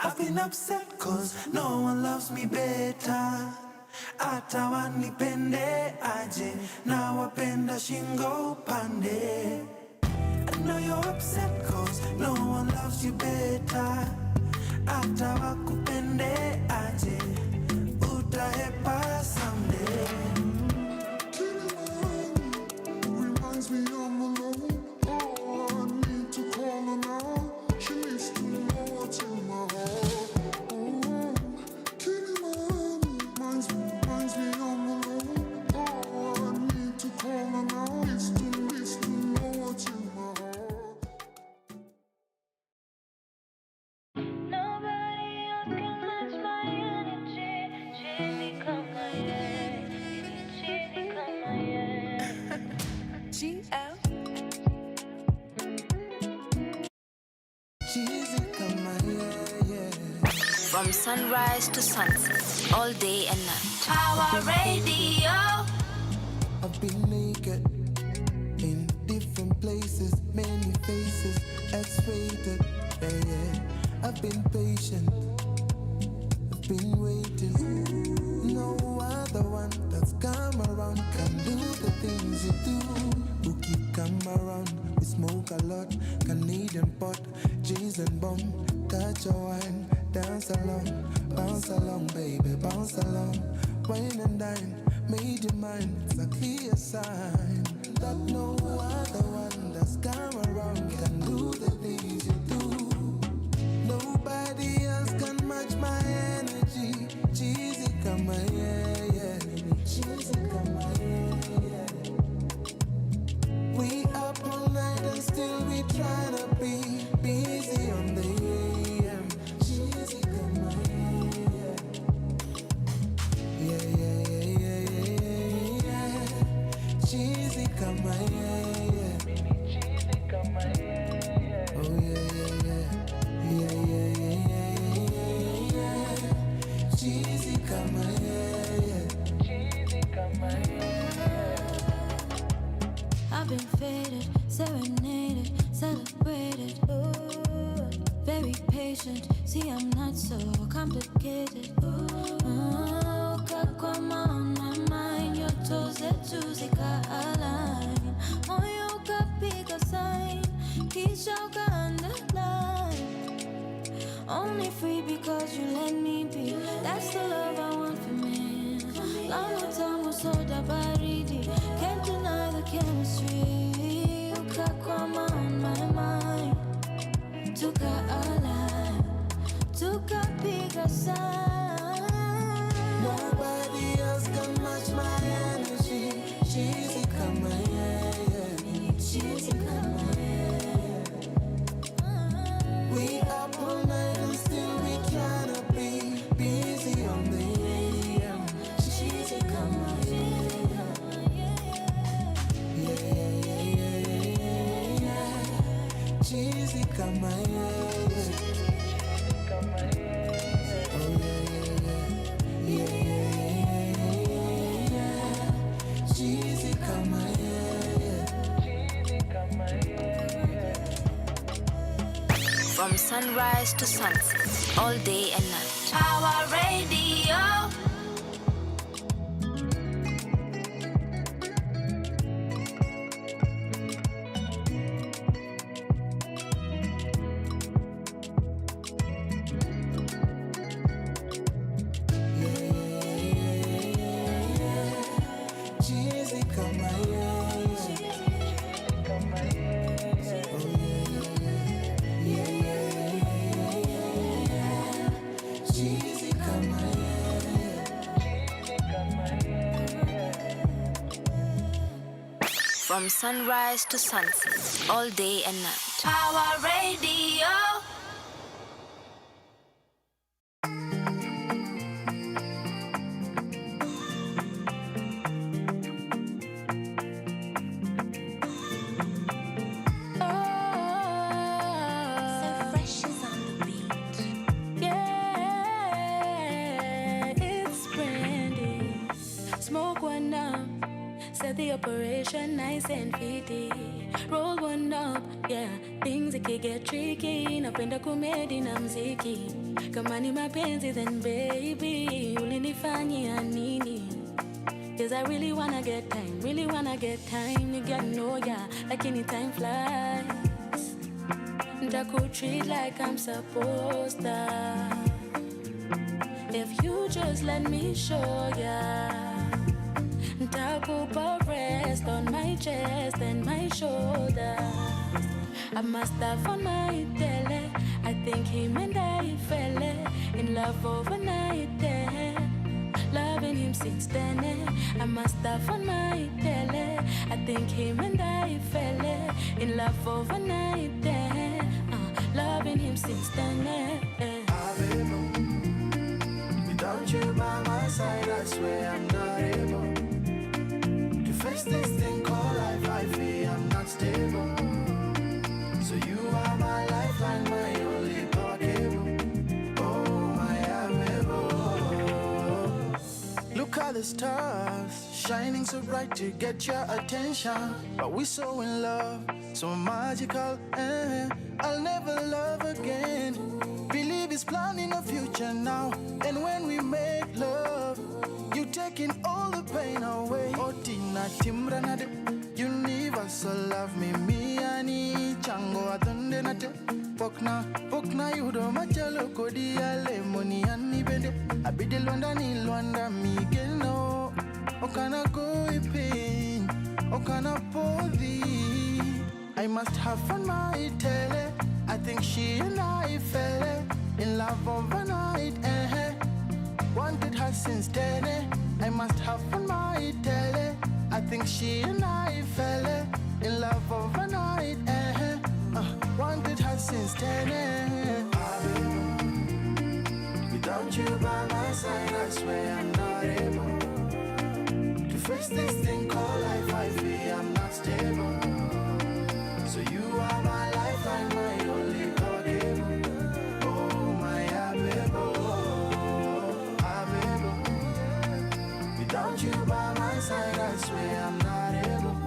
I've been upset cause no one loves me better. Ata wanipende aje na wapenda shingo pande. I know you're upset cause no one loves you better. Ata wakupende aje utahepa someday. Reminds me I'm alone. Oh, I need to call her now. She needs to know what's in my heart. Oh, reminds me I'm alone. Oh, I need to call her now. Needs to know what's in my heart. Nobody else can match my energy. Cheesy come my way. Cheesy come my way. GL Cheesy come my yeah. From sunrise to sunset, all day and night. Pawa Radio. I've been naked in different places, many faces, X-rated, yeah. I've been patient, I've been waiting. No other one that's come around can do the things you do. Who keep come around, we smoke a lot, Canadian pot, cheese and bomb. Catch a wine, dance along, bounce along, baby, bounce along. Wine and dine, made your mind, it's a clear sign that no other one that's come around can do the things you do. Nobody else can match my energy. Cheesy come my yeah. Cheesy come my yeah. We up all night and still we tryna be busy on the AM. Cheesy come my yeah. Cheesy come my yeah. Cheesy come my yeah. Oh yeah. Cheesy come my yeah. Cheesy come my yeah. I've been faded, serenaded, celebrated. Ooh, very patient. See, I'm not so complicated. Ooh, kakwama on my mind. Your toes are juicy, align. Moyo kapiga sign, kisha underline. Only free because you let me be. That's the love I want for me. Long time was so baridi. Can't deny the chemistry. Ukakwama on my mind. Tuka alive. Tuka bigger sign. Nobody else can match my energy. Cheesy come my yeah. Cheesy come my yeah. We up all night and still we tryna be busy on the AM. Cheesy come my yeah. Cheesy come my yeah. Oh yeah. Cheesy come my yeah. From sunrise to sunset, all day and night. Pawa Radio. Cheesy come my yeah. Oh yeah. Cheesy come my yeah. From sunrise to sunset, all day and night. Pawa Radio. Set the operation nice and fitty. Roll one up, Yeah, things it can get tricky. Napenda kumedi na mziki. Kama ni mapenzi then baby, ulinifanyia nini? Cause I really wanna get time to get know ya. Like any time flies, Ntaku treat like I'm supposed to. If you just let me show ya, Ntaku rest on my chest and my shoulders. I must have on my tele. I think him and I fell in love overnight there. Loving him since then. I must have on my tele. I think him and I fell in love overnight there. Loving him since then. Without you by my side, I swear I'm not able to face this thing called life. I feel I'm not stable. So you are my lifeline, my only power cable. Oh, my amiable. Look at the stars, shining so bright to get your attention. But we're so in love, so magical, I'll never love again. Believe it's planning a future now. And when we make love, you taking all the pain away. Otina timranade, universal love me ani chango atondenate. Pokna yudo machalo kodi ale moni ani bende. Abide Lwanda ni Lwanda migeno. Okana go pain, okana podi. I must have fun my tele. I think she and I fell in love overnight. Wanted her since then. I must have fun my tele. I think she and I fell in love overnight. Wanted her since then. Without you by my side, I swear I'm not able to face this thing called life. I feel I'm not stable. So you are my lifeline, my only power cable. Oh, my amiable. Without you by my side, I swear I'm not able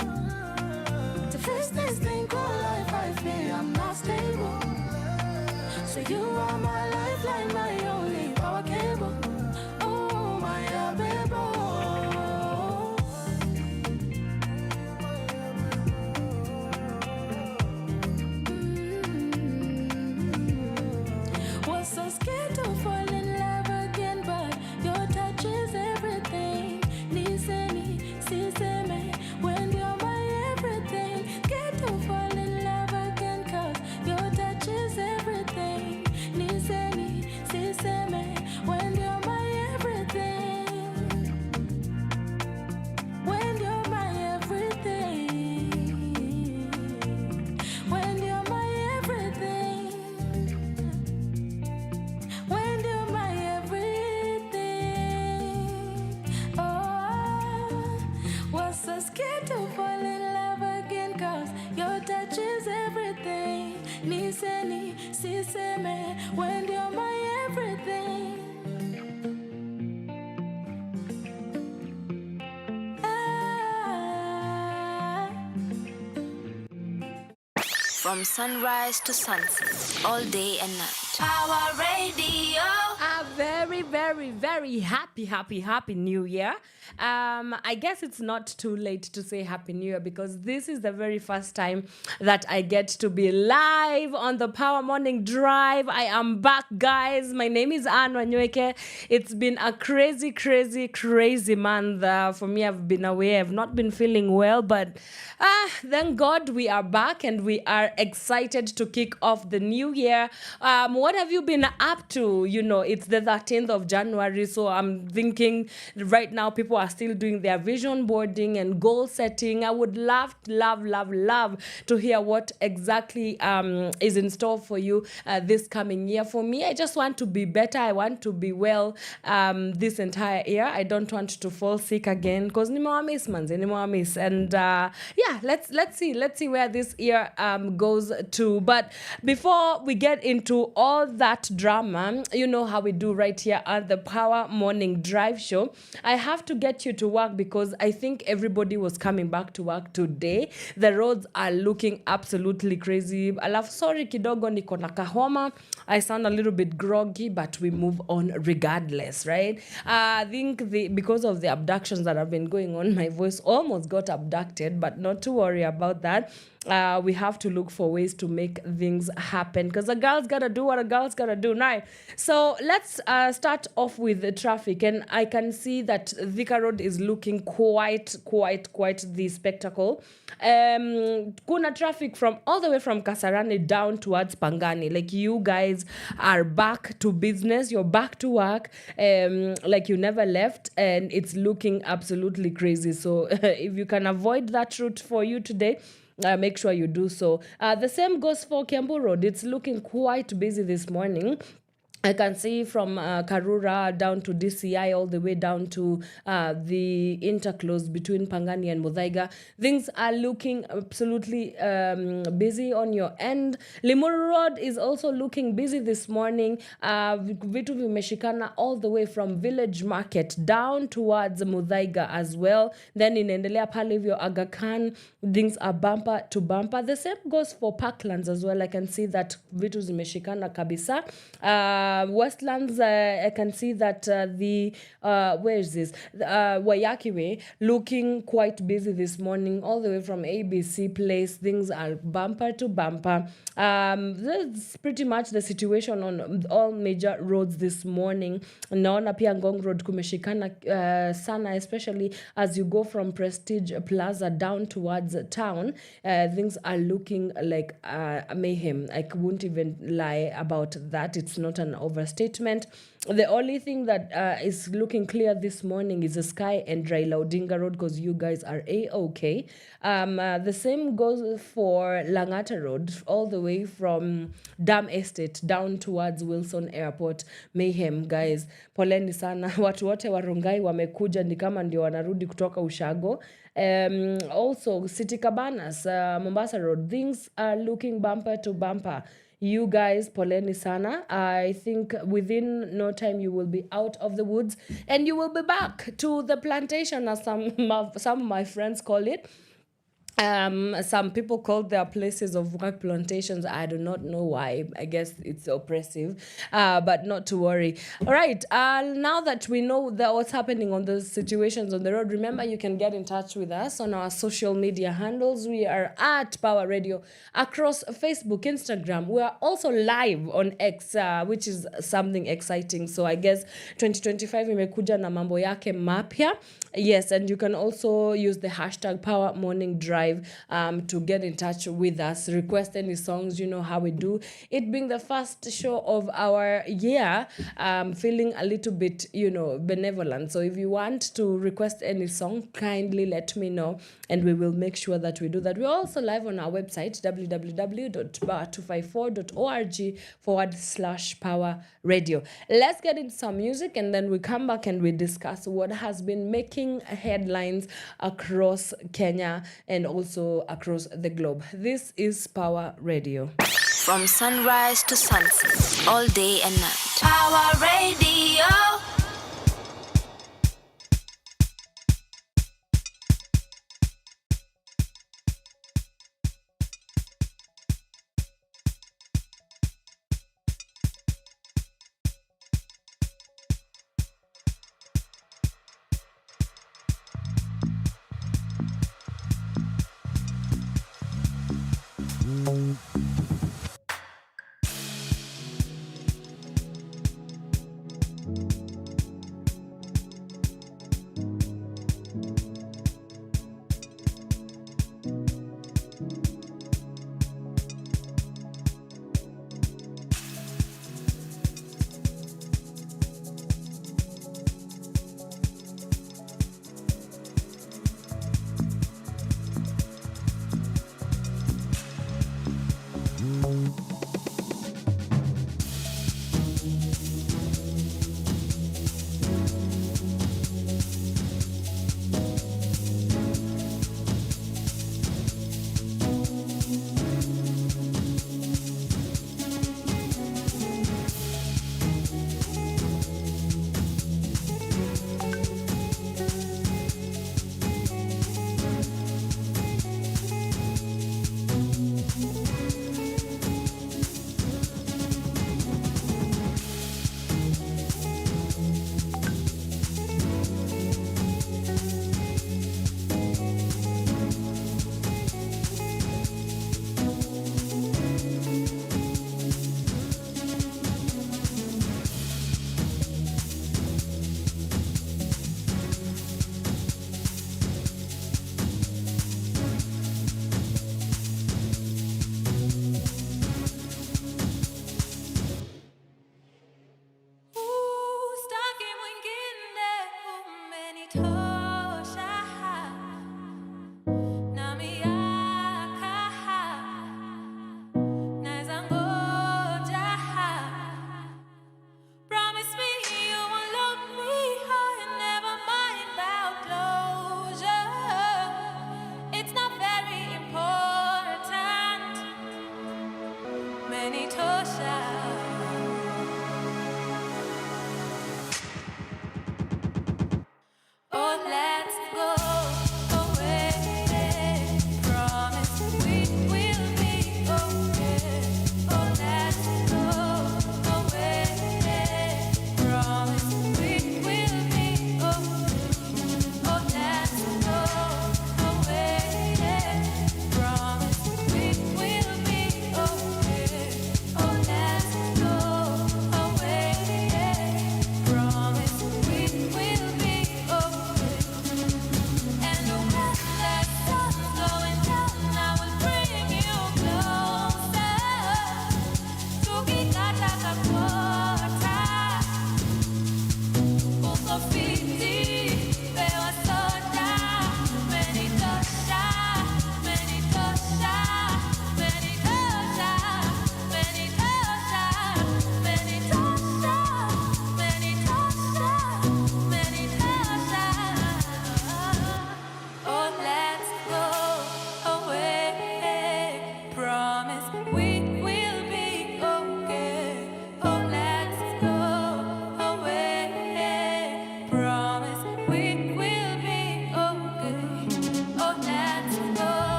to face this thing called life. I feel I'm not stable. So you are my lifeline, my only power cable. Oh, my amiable. Was so scared to fall in love again, but your touch is everything. Niseni, siseme, when you're my everything. Scared to fall in love again, cause your touch is everything. Niseni, siseme, when you're my everything. When you're my everything. When you're my everything. When you're my everything. Oh, was so scared to fall in love again, cause your touch is everything. Niseni, siseme, when you're my everything. Ah. From sunrise to sunset, all day and night. Power Radio. A very, very, very happy New Year. I guess it's not too late to say Happy New Year because this is the very first time that I get to be live on the Power Morning Drive. I am back, guys. My name is Wanyoike. It's been a crazy month. For me, I've been away. I've not been feeling well, but thank God we are back and we are excited to kick off the new year. What have you been up to? You know, it's the 13th of January, so I'm thinking right now people are still doing their vision boarding and goal setting. I would love to hear what exactly is in store for you this coming year. For me, I just want to be better. I want to be well this entire year. I don't want to fall sick again because nimewamis manze, nimewamis. And yeah, let's see where this year goes to. But before we get into all that drama, you know how we do right here at the Power Morning Drive Show, I have to get you to work because I think everybody was coming back to work today. The roads are looking absolutely crazy. Alafu sorry kidogo niko na kahoma. I sound a little bit groggy, but we move on regardless, right? I think because of the abductions that have been going on, my voice almost got abducted, but not to worry about that. We have to look for ways to make things happen because a girl's gotta do what a girl's gotta do, right? So let's start off with the traffic, and I can see that Thika Road is looking quite the spectacle. Kuna traffic from all the way from Kasarani down towards Pangani. Like, you guys are back to business, you're back to work, like you never left, and it's looking absolutely crazy. So if you can avoid that route for you today, make sure you do so. The same goes for Kiambu Road. It's looking quite busy this morning. I can see from Karura down to DCI all the way down to the interclose between Pangani and Muthaiga. Things are looking absolutely busy on your end. Limuru Road is also looking busy this morning. Vitu vimeshikana all the way from Village Market down towards Muthaiga as well. Then inaendelea pale hivyo Aga Khan, things are bumper to bumper. The same goes for Parklands as well. I can see that vitu zimeshikana kabisa. Westlands, I can see that where is this? Wanyoike Way, looking quite busy this morning, all the way from ABC Place. Things are bumper to bumper. That's pretty much the situation on all major roads this morning. Naona pia Ngong Road kumeshikana sana, especially as you go from Prestige Plaza down towards town. Things are looking like mayhem. I won't even lie about that. It's not an overstatement. The only thing that is looking clear this morning is the Sky and Raila Odinga Road, because you guys are A-okay. The same goes for Langata Road, all the way from Dam Estate down towards Wilson Airport. Mayhem, guys. Poleni sana. Watu wote wa Rongai wamekuja ni kama ndio wanarudi kutoka Ushago. Also, City Cabanas, Mombasa Road, things are looking bumper to bumper. You guys, poleni sana. I think within no time you will be out of the woods and you will be back to the plantation, as some of my friends call it. Some people call their places of work plantations. I do not know why. I guess it's oppressive, but not to worry. All right. Now that we know that what's happening on the situations on the road, remember you can get in touch with us on our social media handles. We are at Pawa Radio across Facebook, Instagram. We are also live on X, which is something exciting. So I guess 2025 imekuja na mambo yake mapya. Yes, and you can also use the hashtag Power Morning Drive to get in touch with us. Request any songs, you know how we do. It being the first show of our year, feeling a little bit, benevolent. So if you want to request any song, kindly let me know and we will make sure that we do that. We're also live on our website, www.254.org/Power Radio. Let's get into some music and then we come back and we discuss what has been making headlines across Kenya and also across the globe. This is Power Radio. From sunrise to sunset, all day and night. Power Radio.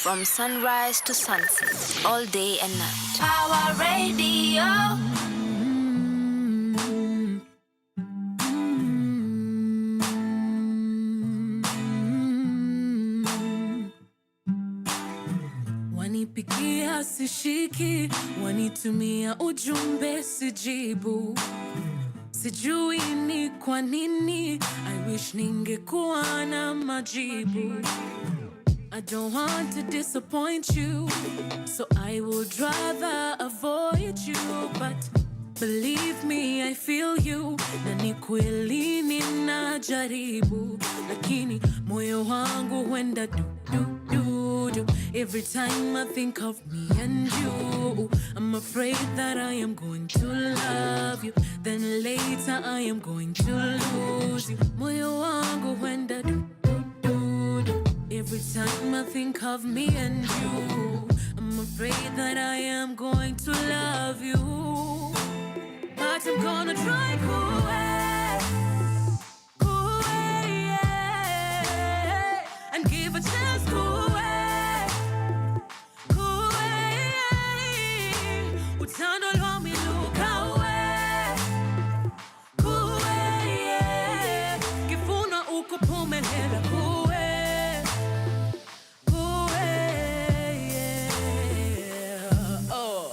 From sunrise to sunset, all day and night. Power Radio. Wanipigia sishiki, wanitumia ujumbe sijibu. Sijui ni kwa nini, I wish ningekuwa na majibu. I don't want to disappoint you, so I would rather avoid you. But believe me, I feel you. Na ni kweli ninajaribu, lakini moyo wangu huenda du du du du. Every time I think of me and you, I'm afraid that I am going to love you, then later I am going to lose you. Moyo wangu huenda du du du du. Every time I think of me and you, I'm afraid that I am going to love you, but I'm gonna try cool way, yeah, and give a chance cool way. Utando lwa miluka we, cool way, yeah, kifuna ukupumelela cool way, yeah. Oh.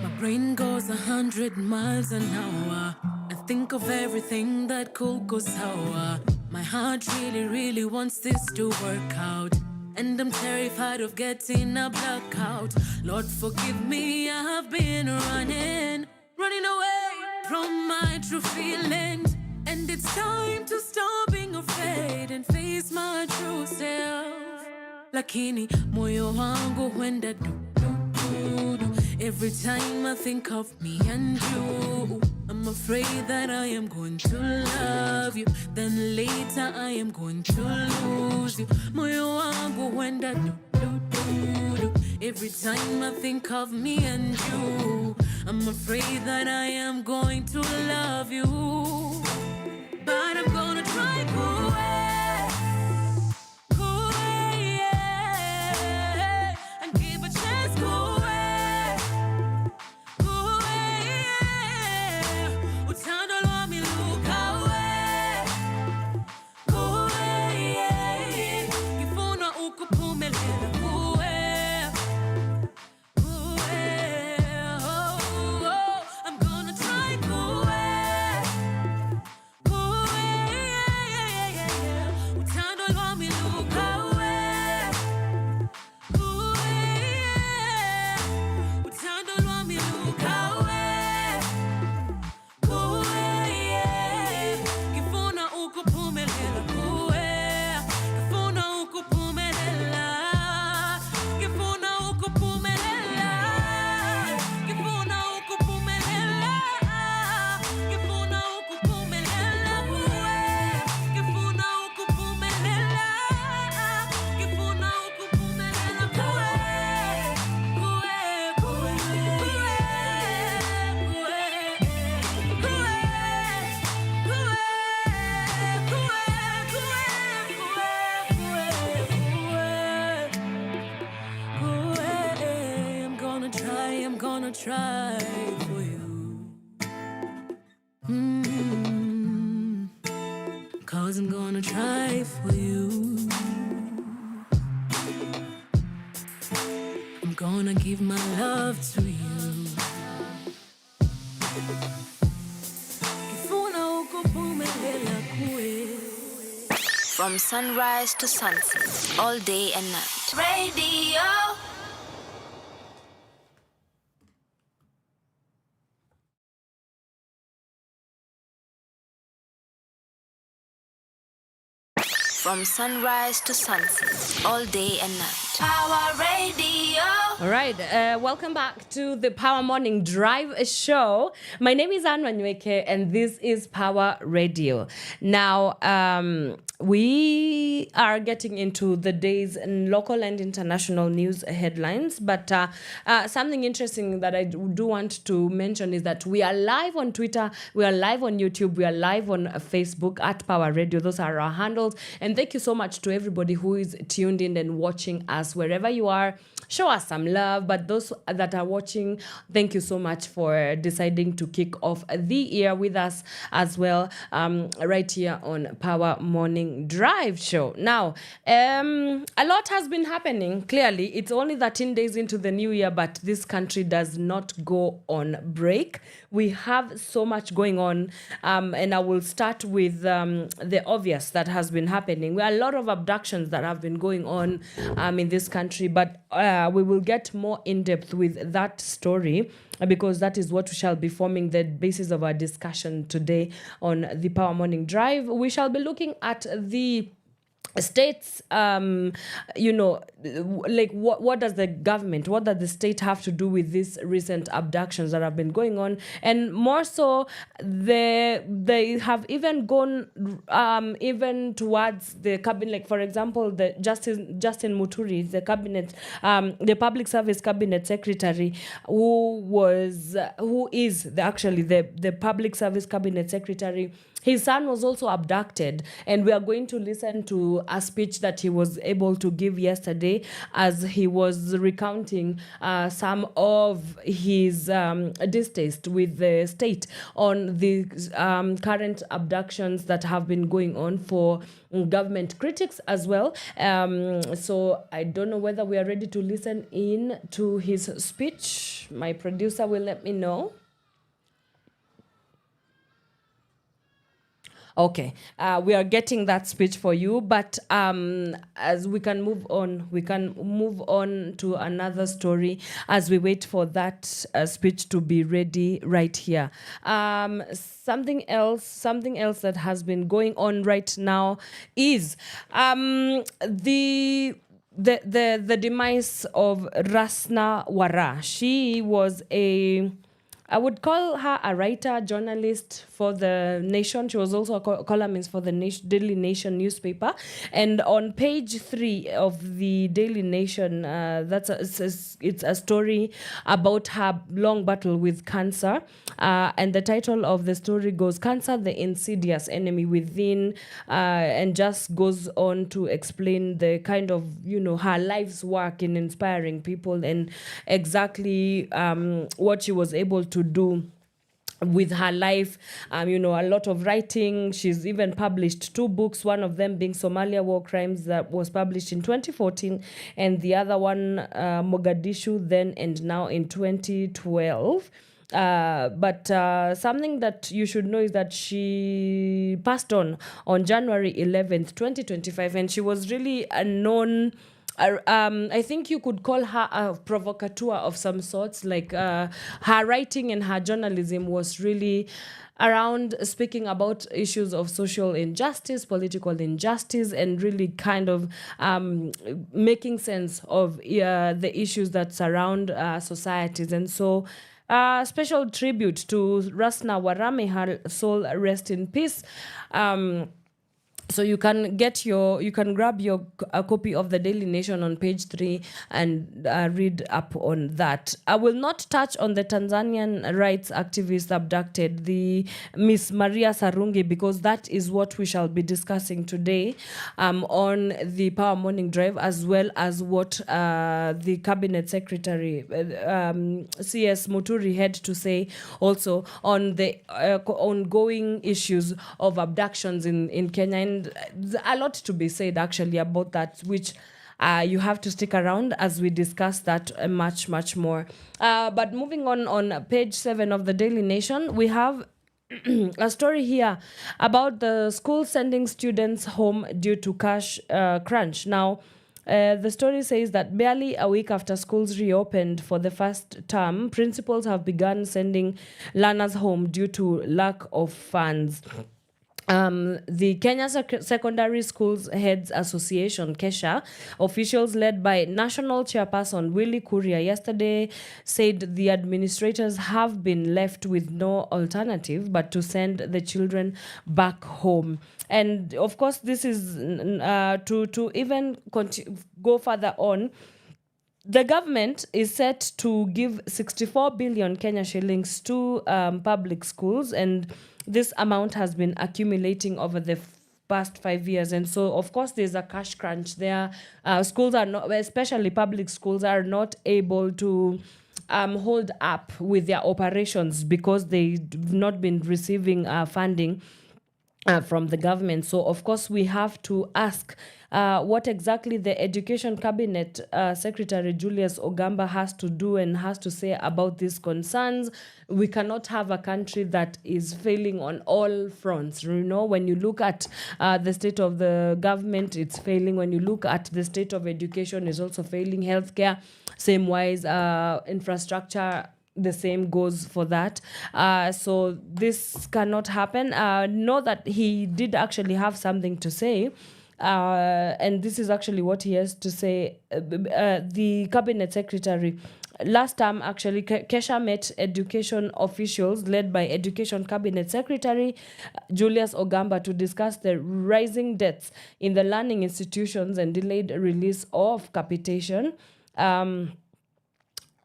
My brain goes 100 miles an hour. I think of everything that could go sour. My heart really wants this to work out, and I'm terrified of getting a blackout. Lord, forgive me, I have been running away from my true feelings. And it's time to stop being afraid and face my true self. Lakini moyo wangu huenda du du du du. Every time I think of me and you, I'm afraid that I am going to love you, then later I am going to lose you. Moyo wangu huenda du du du du. Every time I think of me and you, I'm afraid that I am going to love you, but I'm gonna try cool way, yeah, and give a chance cool way, yeah. Utando lwa miluka we, cool way, yeah, kifuna ukupumelela cool way, oh, oh, I'm gonna try cool way, yeah. Utando lwa miluka we, yeah, utando lwa miluka we, yeah, kifuna ukupumelela kifuna ukupumelela, kifuna ukupumelela, kifuna ukupumelela, kifuna ukupumelela, kifuna ukupumelela, kifuna I'm gonna try for you. 'Cause I'm gonna try for you. I'm gonna give my love to you. Kifuna ukupumelela kuwe. From sunrise to sunset, all day and night. Radio. From sunrise to sunset, all day and night. Power Radio. All right, welcome back to the Power Morning Drive show. My name is Wanyoike, and this is Power Radio. Now, we are getting into the day's local and international news headlines, but something interesting that I do want to mention is that we are live on Twitter, we are live on YouTube, we are live on Facebook at Power Radio. Those are our handles, and And thank you so much to everybody who is tuned in and watching us wherever you are. Show us some love. But those that are watching, thank you so much for deciding to kick off the year with us as well, right here on Power Morning Drive Show. Now, a lot has been happening. Clearly, it's only 13 days into the new year, but this country does not go on break. We have so much going on, and I will start with the obvious that has been happening. There are a lot of abductions that have been going on in this country, but we will get more in depth with that story because that is what we shall be forming the basis of our discussion today on the Power Morning Drive. We shall be looking at the states, like what does the government, what does the state have to do with these recent abductions that have been going on? And more so, they have even gone even towards the cabinet. Like, for example, the Justin Muturi, the cabinet, the public service cabinet secretary, who is the public service cabinet secretary. His son was also abducted, and we are going to listen to a speech that he was able to give yesterday as he was recounting some of his distaste with the state on the current abductions that have been going on for government critics as well. So I don't know whether we are ready to listen in to his speech. My producer will let me know. Okay, we are getting that speech for you, but as we can move on to another story as we wait for that speech to be ready right here. Something else that has been going on right now is the demise of Rasna Wara. She was I would call her a writer, journalist for The Nation. She was also a columnist for the Daily Nation newspaper. And on page 3 of the Daily Nation, it's a story about her long battle with cancer. And the title of the story goes, "Cancer, the Insidious Enemy Within," and just goes on to explain the kind of, her life's work in inspiring people and exactly what she was able to do with her life. A lot of writing. She's even published 2 books, one of them being Somalia War Crimes, that was published in 2014, and the other one, Mogadishu Then and Now, in 2012. But something that you should know is that she passed on January 11th, 2025, and she was really a known, I think you could call her a provocateur of some sorts. Like, her writing and her journalism was really around speaking about issues of social injustice, political injustice, and really kind of making sense of the issues that surround societies. And so, special tribute to Rasna Wara, may her soul rest in peace. So you can grab a copy of the Daily Nation on page 3 and read up on that. I will not touch on the Tanzanian rights activist abducted, the Miss Maria Sarungi, because that is what we shall be discussing today on the Power Morning Drive, as well as what the Cabinet Secretary, CS Muturi, had to say also on the ongoing issues of abductions in Kenya. And there's a lot to be said actually about that, which you have to stick around as we discuss that much, much more. But moving on page 7 of the Daily Nation, we have a story here about the school sending students home due to cash crunch. Now, the story says that barely a week after schools reopened for the first term, principals have begun sending learners home due to lack of funds. The Kenya Secondary Schools Heads Association, KESHA, officials led by National Chairperson Willie Kuria yesterday said the administrators have been left with no alternative but to send the children back home. And of course, this is to even go further on. The government is set to give 64 billion Kenya shillings to public schools, and this amount has been accumulating over the past 5 years. And so, of course, there's a cash crunch there. Schools are not, especially public schools, are not able to hold up with their operations because they've not been receiving funding from the government. So, of course, we have to ask what exactly the Education Cabinet Secretary Julius Ogamba has to do and has to say about these concerns. We cannot have a country that is failing on all fronts. You know, when you look at the state of the government, it's failing. When you look at the state of education, it's also failing. Healthcare, same wise, infrastructure, the same goes for that. So this cannot happen. Know that he did actually have something to say. And this is actually what he has to say. The cabinet secretary, last time actually, Kesha met education officials led by Education Cabinet Secretary Julius Ogamba to discuss the rising deaths in the learning institutions and delayed release of capitation.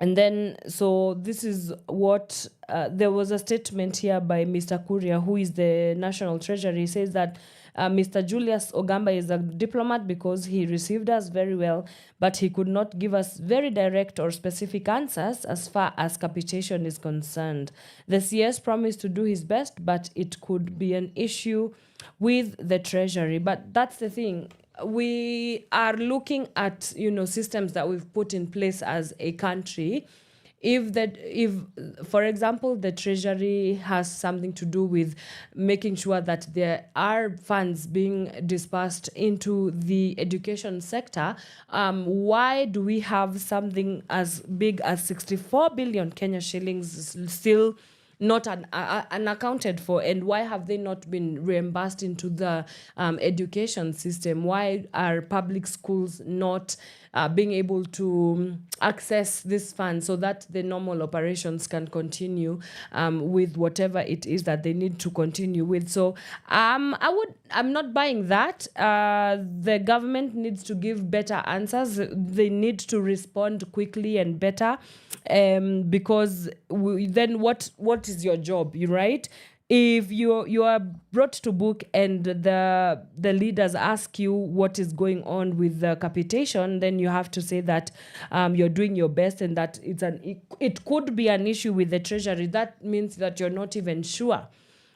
And then, so this is what, there was a statement here by Mr. Kuria, who is the National Treasury. He says that Mr. Julius Ogamba is a diplomat because he received us very well, but he could not give us very direct or specific answers as far as capitation is concerned. The CS promised to do his best, but it could be an issue with the Treasury. But that's the thing. We are looking at, systems that we've put in place as a country. If, for example, the Treasury has something to do with making sure that there are funds being dispersed into the education sector, why do we have something as big as 64 billion Kenya shillings still not unaccounted for, and why have they not been reimbursed into the education system? Why are public schools not being able to access this fund so that the normal operations can continue with whatever it is that they need to continue with? So I'm not buying that. The government needs to give better answers. They need to respond quickly and better, because then what is your job, right? If you are brought to book and the leaders ask you what is going on with the capitation, then you have to say that you're doing your best and that it could be an issue with the Treasury. That means that you're not even sure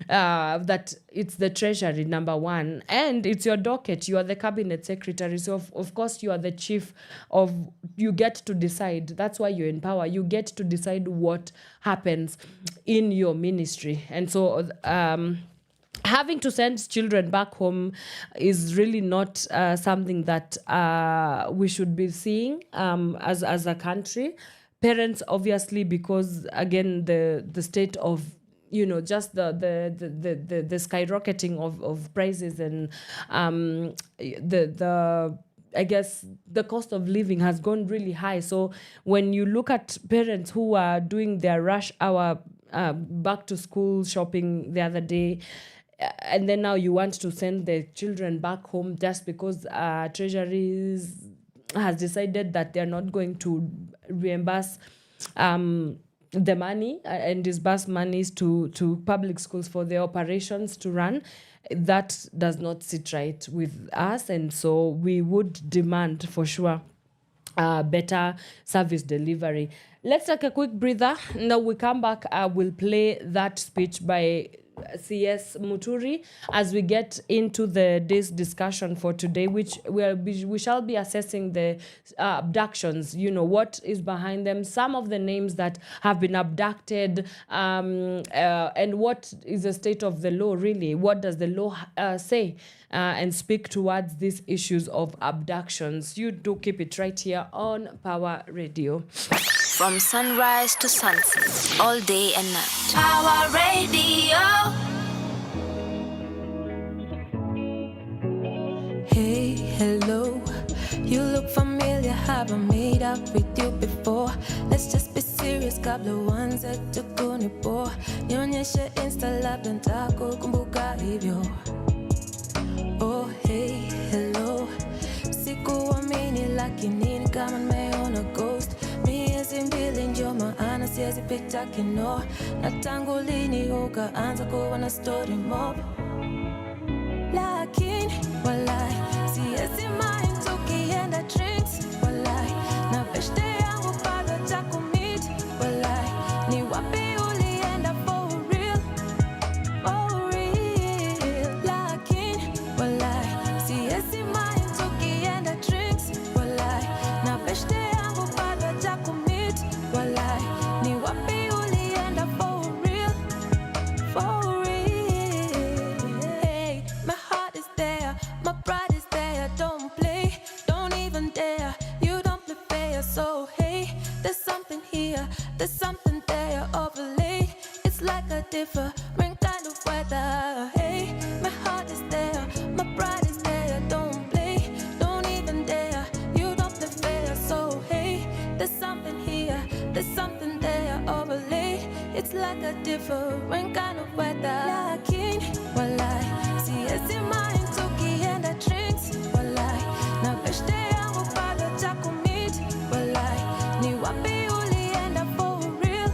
that it's the Treasury, number one, and it's your docket. You are the cabinet secretary, so of course you are the chief of. You get to decide. That's why you're in power. You get to decide what happens in your ministry, and so having to send children back home is really not something that we should be seeing as a country. Parents, obviously, because again the state of just the skyrocketing of prices and I guess the cost of living has gone really high. So when you look at parents who are doing their rush hour back to school shopping the other day, and then now you want to send the children back home just because Treasury has decided that they're not going to reimburse the money and disburse monies to public schools for their operations to run, that does not sit right with us. And so we would demand for sure better service delivery. Let's take a quick breather. Now we come back, we'll play that speech by CS Muturi as we get into the day's discussion for today, which we shall be assessing the abductions, what is behind them, some of the names that have been abducted, and what is the state of the law really. What does the law say and speak towards these issues of abductions? You do keep it right here on Pawa Radio. From sunrise to sunset, all day and night. Pawa Radio. Hey, hello. You look familiar, have I made up with you before? Let's just be serious, kabla uanze tukunipo. Nionyeshe Insta labda nitakukumbuka hivyo. Oh, hey, hello. Sikuamini lakini ni kama nimeona ghost. Miezi mbili ndio maana siwezi pita kino. Na tangu lini ukaanza kuwa na story mob? Lakini here. There's something there overlay. It's like a different kind of weather. Hey, my heart is there, my pride is there. Don't play, don't even dare. You don't play fair, so hey, there's something here, there's something there overlay. It's like a different kind of weather. Lakin, walai, siwezi mind tukienda drinks. Walai, na beshte yangu bado takumit. Walai, ni wapi ulienda for real,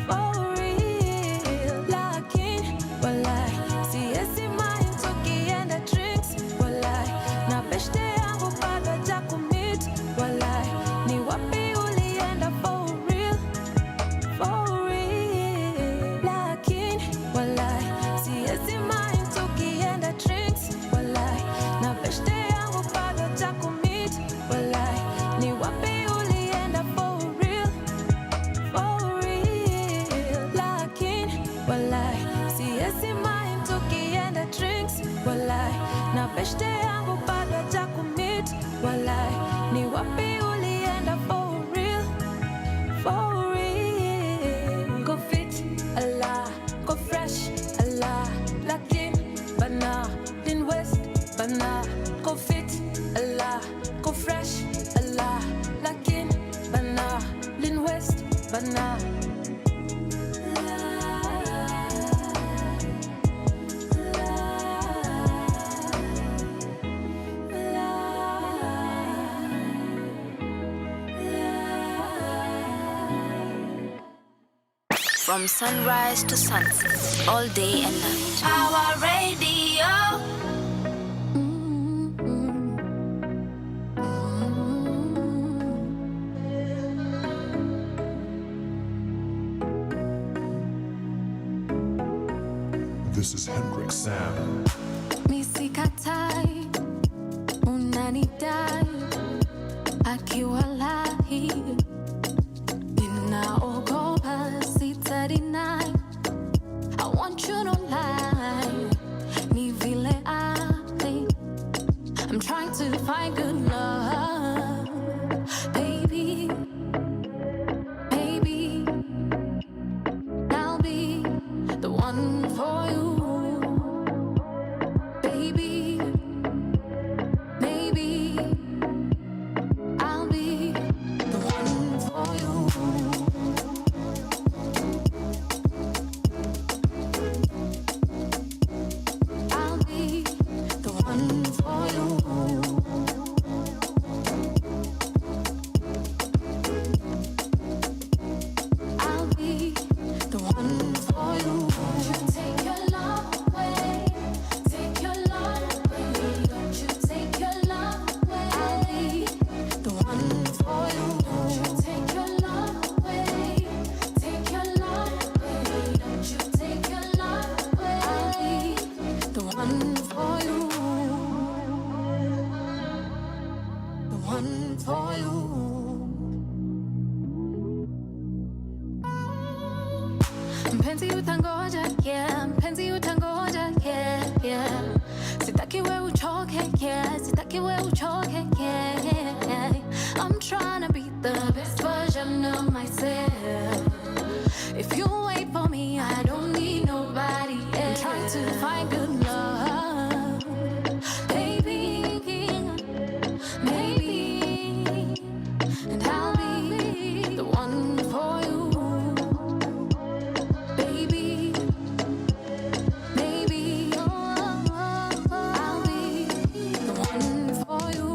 for real. Lakin, walai, siwezi mind tukienda drinks. Walai, na beshte yangu bado takumit. Walai, ni wapi ulienda for real, for real. Lakin, walai, siwezi mind tukienda drinks. Walai, na beshte yangu bado takumit. Walai, ni wapi ulienda for real, for real. Lakin, walai, siwezi mind tukienda drinks. Walai, na beshte yangu bado takumit. Walai, ni wapi ulienda for real, for real. Go fit, Allah, go fresh, Allah. Lakin, bana, din west, bana. Go fit, Allah, go fresh, Allah. Lakin, bana, din west, bana. From sunrise to sunset, all day and night. Our radio. This is Hendrik Sam. Misikatai, unanidai, akiwalahi, ninaogopa sitadinai. I want you to lie, ni vile I I'm trying to find good love, baby, baby. I'll be the one for you. Baby, maybe I'll be the one for you. I'll be the one for you. I'll be the one for you. Don't you take your love away. Take your love away. Don't you take your love away. I'll be the one for you. Don't you take your love away. Take your love away. Don't you take your love away. I'll be the one for you. The one for you. Mpenzi utangoja, yeah. Mpenzi utangoja, yeah, yeah. Sitaki we uchoke, yeah. Sitaki we uchoke, yeah. I'm trying to be the best version of myself. If you wait for me, I don't need nobody else. I'm trying to find good love, baby, maybe, and I'll be the one for you. Baby, maybe I'll be the one for you.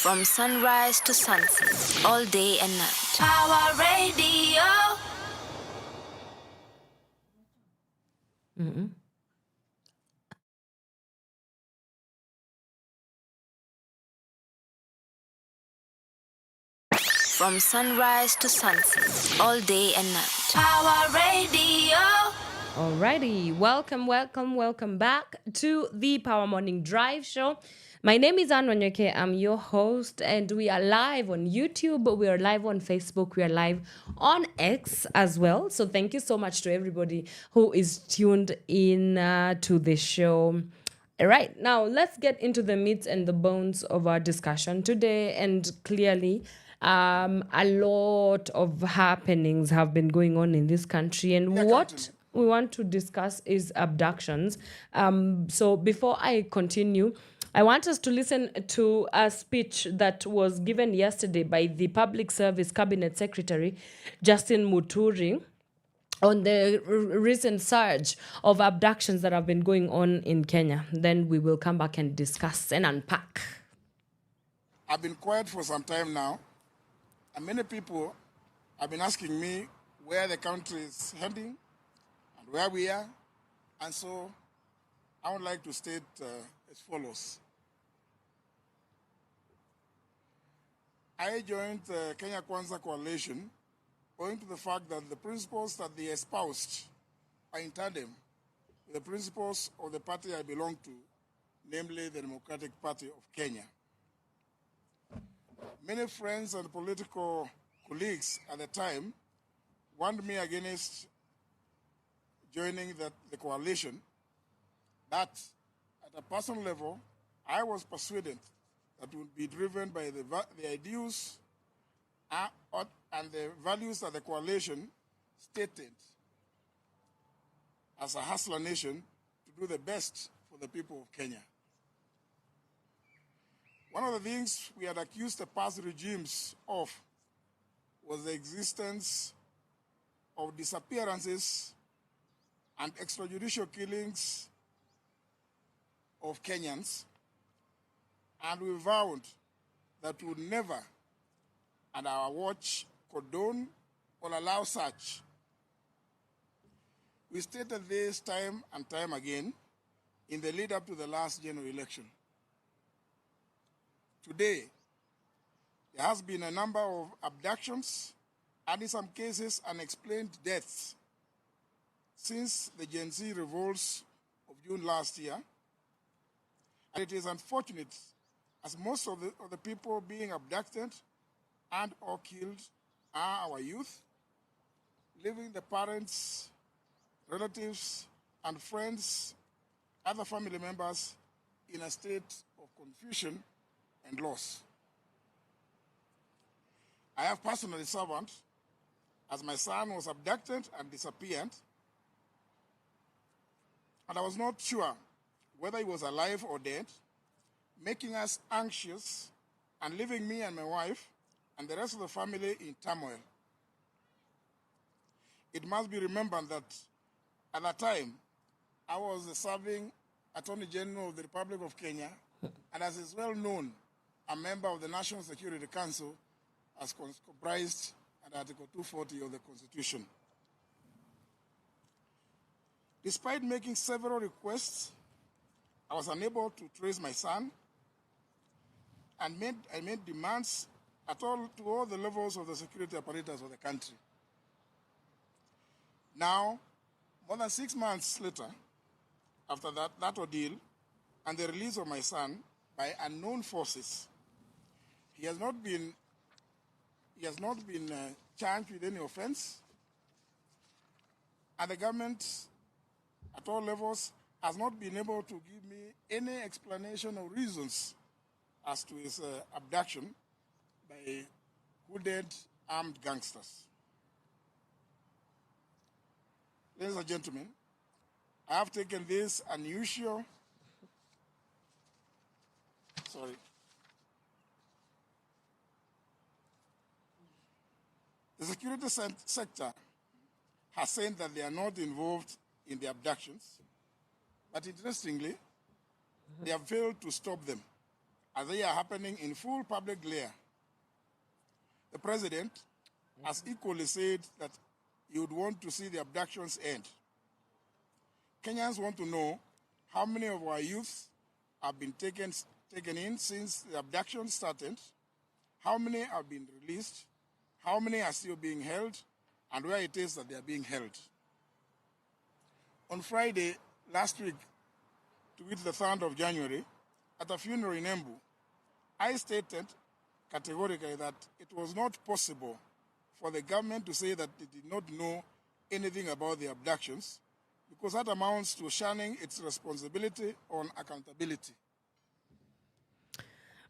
From sunrise to sunset, all day and night. Power Radio. From sunrise to sunset, all day and night. Power Radio. Alrighty, welcome back to the Power Morning Drive Show. My name is Wanyoike. I'm your host, and we are live on YouTube. We are live on Facebook. We are live on X as well. So thank you so much to everybody who is tuned in to the show. All right, now let's get into the meat and the bones of our discussion today. And clearly, a lot of happenings have been going on in this country, and what we want to discuss is abductions. So before I continue, I want us to listen to a speech that was given yesterday by the Public Service Cabinet Secretary, Justin Muturi, on the recent surge of abductions that have been going on in Kenya. Then we will come back and discuss and unpack. I've been quiet for some time now, and many people have been asking me where the country is heading and where we are. And so I would like to state as follows. I joined the Kenya Kwanza Coalition owing to the fact that the principles that they espoused are in tandem with the principles of the party I belong to, namely the Democratic Party of Kenya. Many friends and political colleagues at the time warned me against joining the coalition, but at a personal level, I was persuaded that it would be driven by the ideals and the values that the coalition stated as a hustler nation to do the best for the people of Kenya. One of the things we had accused the past regimes of was the existence of disappearances and extrajudicial killings of Kenyans, and we vowed that we would never, at our watch, condone or allow such. We stated this time and time again in the lead up to the last general election. Today, there has been a number of abductions and in some cases unexplained deaths since the Gen Z revolts of June last year. And it is unfortunate as most of the people being abducted and or killed are our youth, leaving the parents, relatives, and friends, other family members in a state of confusion and loss. I have personally served as my son was abducted and disappeared, and I was not sure whether he was alive or dead, making us anxious and leaving me and my wife and the rest of the family in turmoil. It must be remembered that at that time, I was serving Attorney General of the Republic of Kenya, and as is well known, a member of the National Security Council as comprised under Article 240 of the Constitution. Despite making several requests, I was unable to trace my son, and I made demands to all the levels of the security apparatus of the country. Now, more than 6 months later, after that ordeal and the release of my son by unknown forces, he has not been charged with any offense, and the government at all levels has not been able to give me any explanation or reasons as to his abduction by hooded armed gangsters. Ladies and gentlemen, I have taken this unusual, The security sector has said that they are not involved in the abductions, but interestingly, they have failed to stop them. as they are happening in full public glare. The president has equally said that he would want to see the abductions end. Kenyans want to know how many of our youth have been taken in since the abduction started, how many have been released, how many are still being held, and where it is that they are being held. On Friday last week, to wit the 3rd of January, at a funeral in Embu, I stated categorically that it was not possible for the government to say that they did not know anything about the abductions, because that amounts to shunning its responsibility on accountability.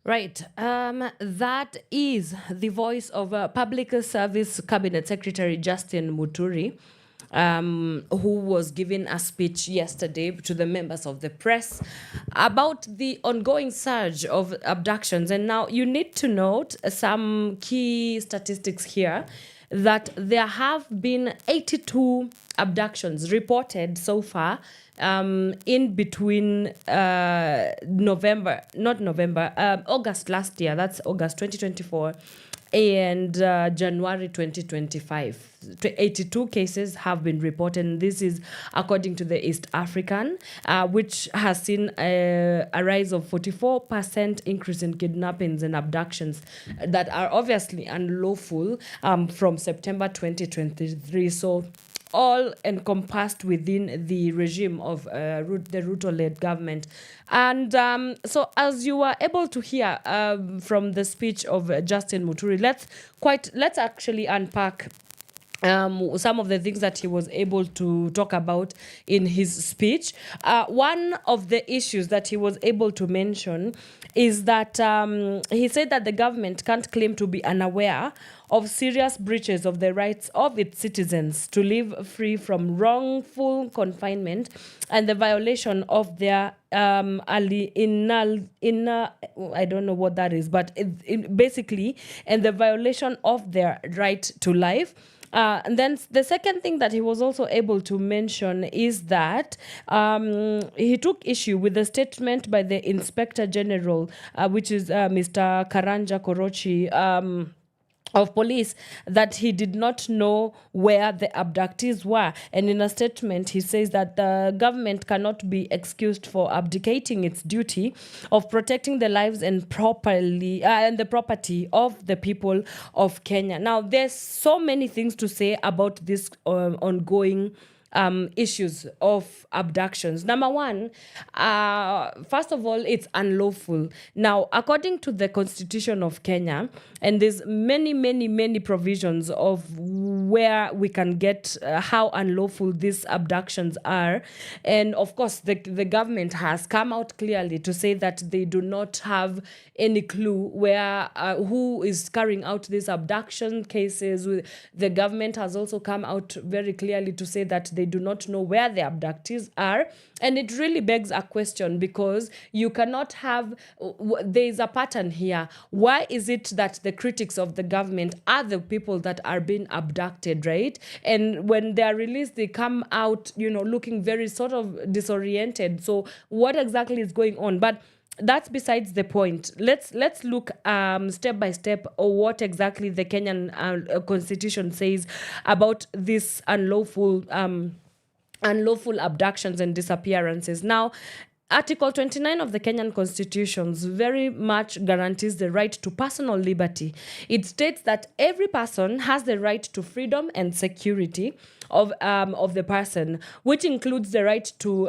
Right. That is the voice of Public Service Cabinet Secretary Justin Muturi, who was giving a speech yesterday to the members of the press about the ongoing surge of abductions. And now you need to note some key statistics here, that there have been 82 abductions reported so far in between August last year, that's August 2024, and January 2025. 82 cases have been reported. This is according to the East African, which has seen a rise of 44% increase in kidnappings and abductions that are obviously unlawful from September 2023. So all encompassed within the regime of the Ruto-led government. And so as you were able to hear from the speech of Justin Muturi, let's actually unpack some of the things that he was able to talk about in his speech. One of the issues that he was able to mention is that he said that the government can't claim to be unaware of serious breaches of the rights of its citizens to live free from wrongful confinement and the violation of their I don't know what that is, but basically, and the violation of their right to life. And then the second thing that he was also able to mention is that he took issue with the statement by the Inspector General, which is Mr. Karanja Korochi, of police, that he did not know where the abductees were. And in a statement, he says that the government cannot be excused for abdicating its duty of protecting the lives and and the property of the people of Kenya. Now, there's so many things to say about this ongoing issues of abductions. Number one, first of all, it's unlawful. Now, according to the Constitution of Kenya, and there's many provisions of where we can get how unlawful these abductions are. And of course, the government has come out clearly to say that they do not have any clue where who is carrying out these abduction cases. The government has also come out very clearly to say that they do not know where the abductees are. And it really begs a question, because you cannot have, there is a pattern here. Why is it that the critics of the government are the people that are being abducted, right? And when they are released, they come out, looking very sort of disoriented. So what exactly is going on? But that's besides the point. Let's look step by step what exactly the Kenyan constitution says about this unlawful abductions and disappearances. Now, Article 29 of the Kenyan Constitution very much guarantees the right to personal liberty. It states that every person has the right to freedom and security of the person, which includes the right to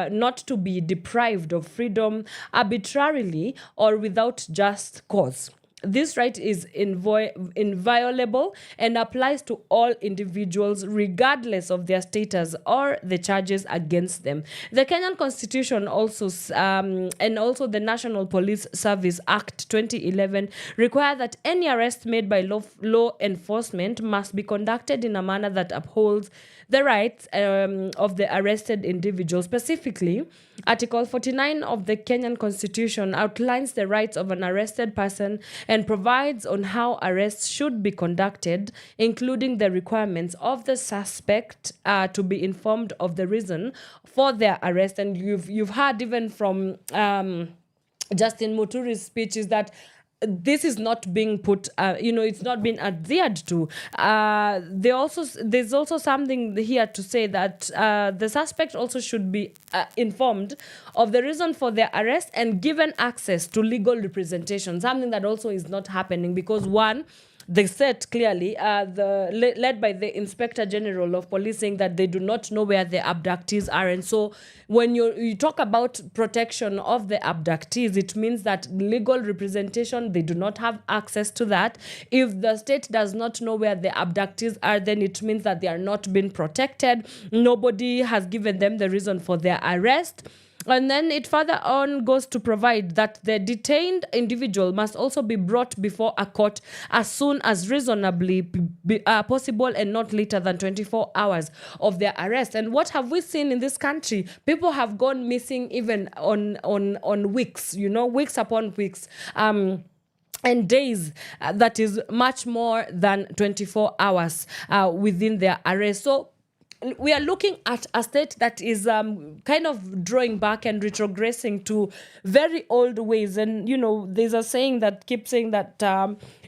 not to be deprived of freedom arbitrarily or without just cause. This right is inviolable and applies to all individuals regardless of their status or the charges against them. The Kenyan Constitution also and also the National Police Service Act 2011 require that any arrest made by law enforcement must be conducted in a manner that upholds the rights of the arrested individual. Specifically, Article 49 of the Kenyan Constitution outlines the rights of an arrested person and provides on how arrests should be conducted, including the requirements of the suspect to be informed of the reason for their arrest. And you've heard even from Justin Muturi's speech is that this is not being put, it's not being adhered to. There's also something here to say that the suspect also should be informed of the reason for their arrest and given access to legal representation, something that also is not happening because one, they said clearly, led by the Inspector General of Police, saying that they do not know where the abductees are. And so when you talk about protection of the abductees, it means that legal representation, they do not have access to that. If the state does not know where the abductees are, then it means that they are not being protected. Nobody has given them the reason for their arrest. And then it further on goes to provide that the detained individual must also be brought before a court as soon as reasonably possible and not later than 24 hours of their arrest. And what have we seen in this country? People have gone missing even on weeks, weeks upon weeks. And days that is much more than 24 hours within their arrest. So we are looking at a state that is kind of drawing back and retrogressing to very old ways. And, there's a saying that keeps saying that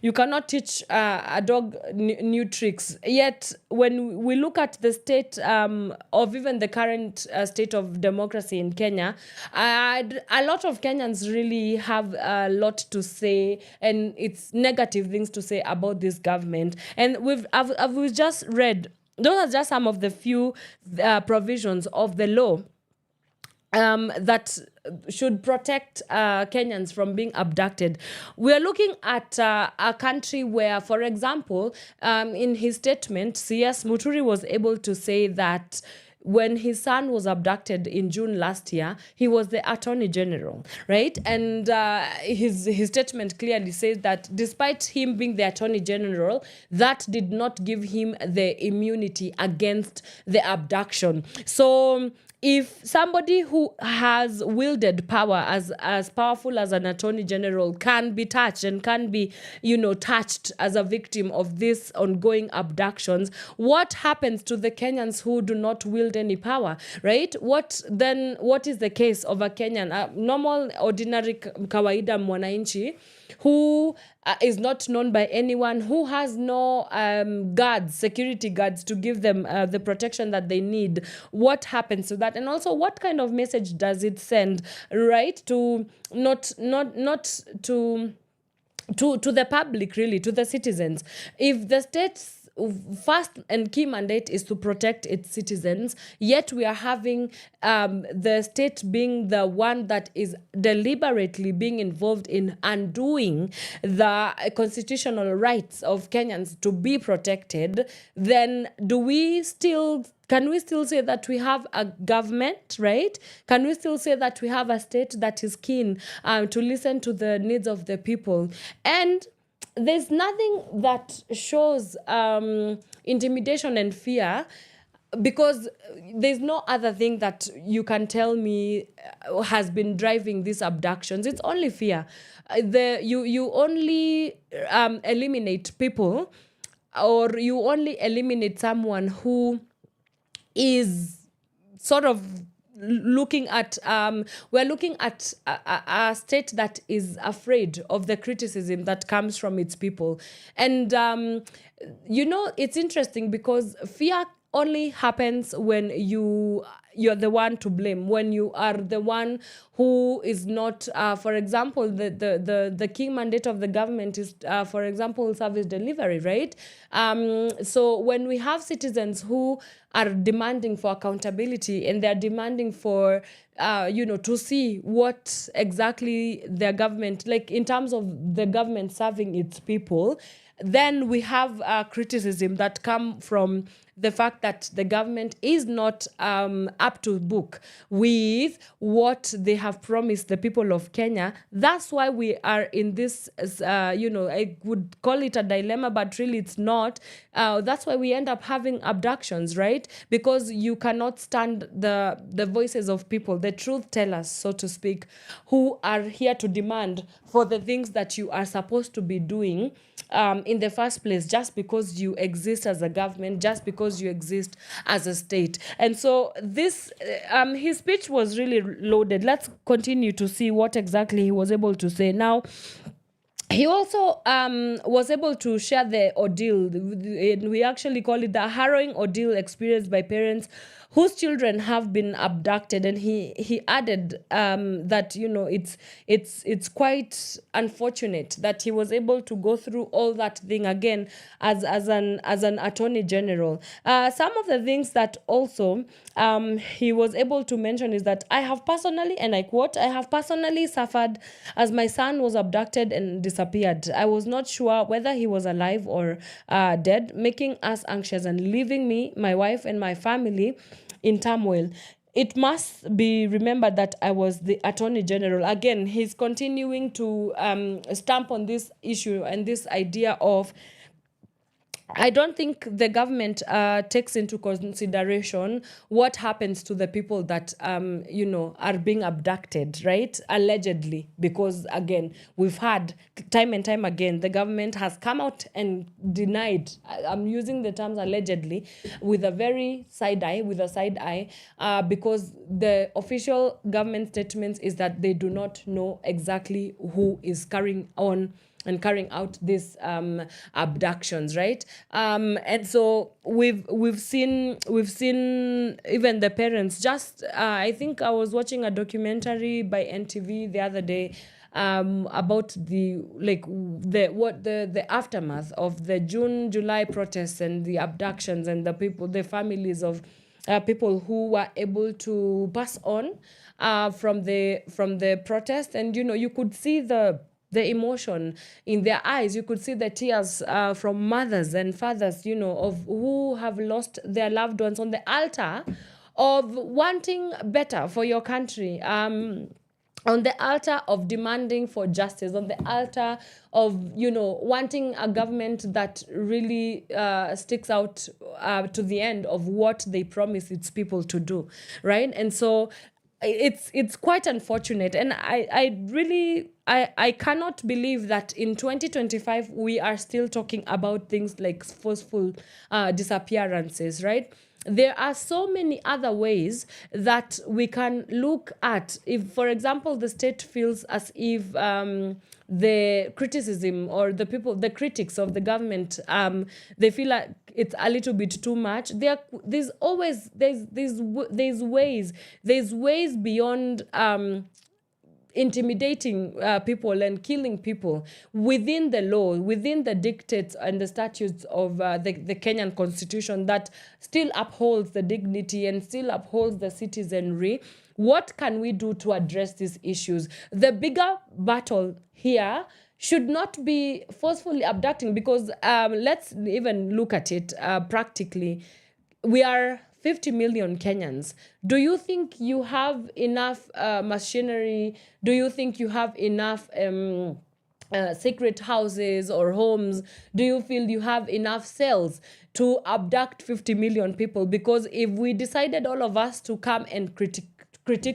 you cannot teach a dog new tricks. Yet, when we look at the state of even the current state of democracy in Kenya, a lot of Kenyans really have a lot to say, and it's negative things to say about this government. And we've just read, those are just some of the few provisions of the law that should protect Kenyans from being abducted. We're looking at a country where, for example, in his statement, CS Muturi was able to say that when his son was abducted in June last year, he was the Attorney General, right? And his statement clearly says that despite him being the Attorney General, that did not give him the immunity against the abduction. So if somebody who has wielded power as powerful as an Attorney General can be touched and can be, touched as a victim of this ongoing abductions, what happens to the Kenyans who do not wield any power, right? What is the case of a Kenyan, a normal, ordinary, kawaida mwananchi, who is not known by anyone, who has no security guards to give them the protection that they need? What happens to that? And also, what kind of message does it send, right? To not to the public, really, to the citizens. If the state's first and key mandate is to protect its citizens, yet we are having the state being the one that is deliberately being involved in undoing the constitutional rights of Kenyans to be protected, then can we still say that we have a government, right? Can we still say that we have a state that is keen to listen to the needs of the people? And there's nothing that shows intimidation and fear, because there's no other thing that you can tell me has been driving these abductions. It's only fear. You only eliminate people, or you only eliminate someone who is sort of looking at we're looking at a state that is afraid of the criticism that comes from its people. And it's interesting because fear only happens when you're the one to blame, when you are the one who is not, for example, the key mandate of the government is, for example, service delivery, right? So when we have citizens who are demanding for accountability, and they're demanding for, to see what exactly their government, like in terms of the government serving its people, then we have criticism that come from the fact that the government is not up to book with what they have promised the people of Kenya. That's why we are in this, I would call it a dilemma, but really it's not. That's why we end up having abductions, right? Because you cannot stand the voices of people, the truth tellers, so to speak, who are here to demand for the things that you are supposed to be doing in the first place, just because you exist as a government, just because because you exist as a state. And so this, his speech was really loaded. Let's continue to see what exactly he was able to say. Now, he also was able to share the ordeal. We actually call it the harrowing ordeal experienced by parents whose children have been abducted, and he added that it's quite unfortunate that he was able to go through all that thing again as an attorney general. Some of the things that also he was able to mention is that I have personally, and I quote, I have personally suffered as my son was abducted and disappeared. I was not sure whether he was alive or dead, making us anxious and leaving me, my wife, and my family in turmoil. It must be remembered that I was the Attorney General. Again, he's continuing to stamp on this issue and this idea of, I don't think the government takes into consideration what happens to the people that, are being abducted, right? Allegedly. Because, again, we've had time and time again, the government has come out and denied, I'm using the terms allegedly, with a side eye, because the official government statements is that they do not know exactly who is carrying out these abductions, right? And so we've seen even the parents. Just I think I was watching a documentary by NTV the other day about the aftermath of the July protests and the abductions and the families of people who were able to pass on from the protest, and you could see the emotion in their eyes. You could see the tears from mothers and fathers, of who have lost their loved ones on the altar of wanting better for your country. On the altar of demanding for justice, on the altar of, wanting a government that really sticks out to the end of what they promise its people to do, right? And so it's quite unfortunate, and I cannot believe that in 2025 we are still talking about things like forceful disappearances, right? There are so many other ways that we can look at. If, for example, the state feels as if the criticism or the critics of the government, they feel like it's a little bit too much. There's ways beyond intimidating people and killing people within the law, within the dictates and the statutes of the Kenyan constitution that still upholds the dignity and still upholds the citizenry. What can we do to address these issues? The bigger battle here should not be forcefully abducting, because let's even look at it practically. We are 50 million Kenyans. Do you think you have enough machinery? Do you think you have enough secret houses or homes? Do you feel you have enough cells to abduct 50 million people? Because if we decided all of us to come and critique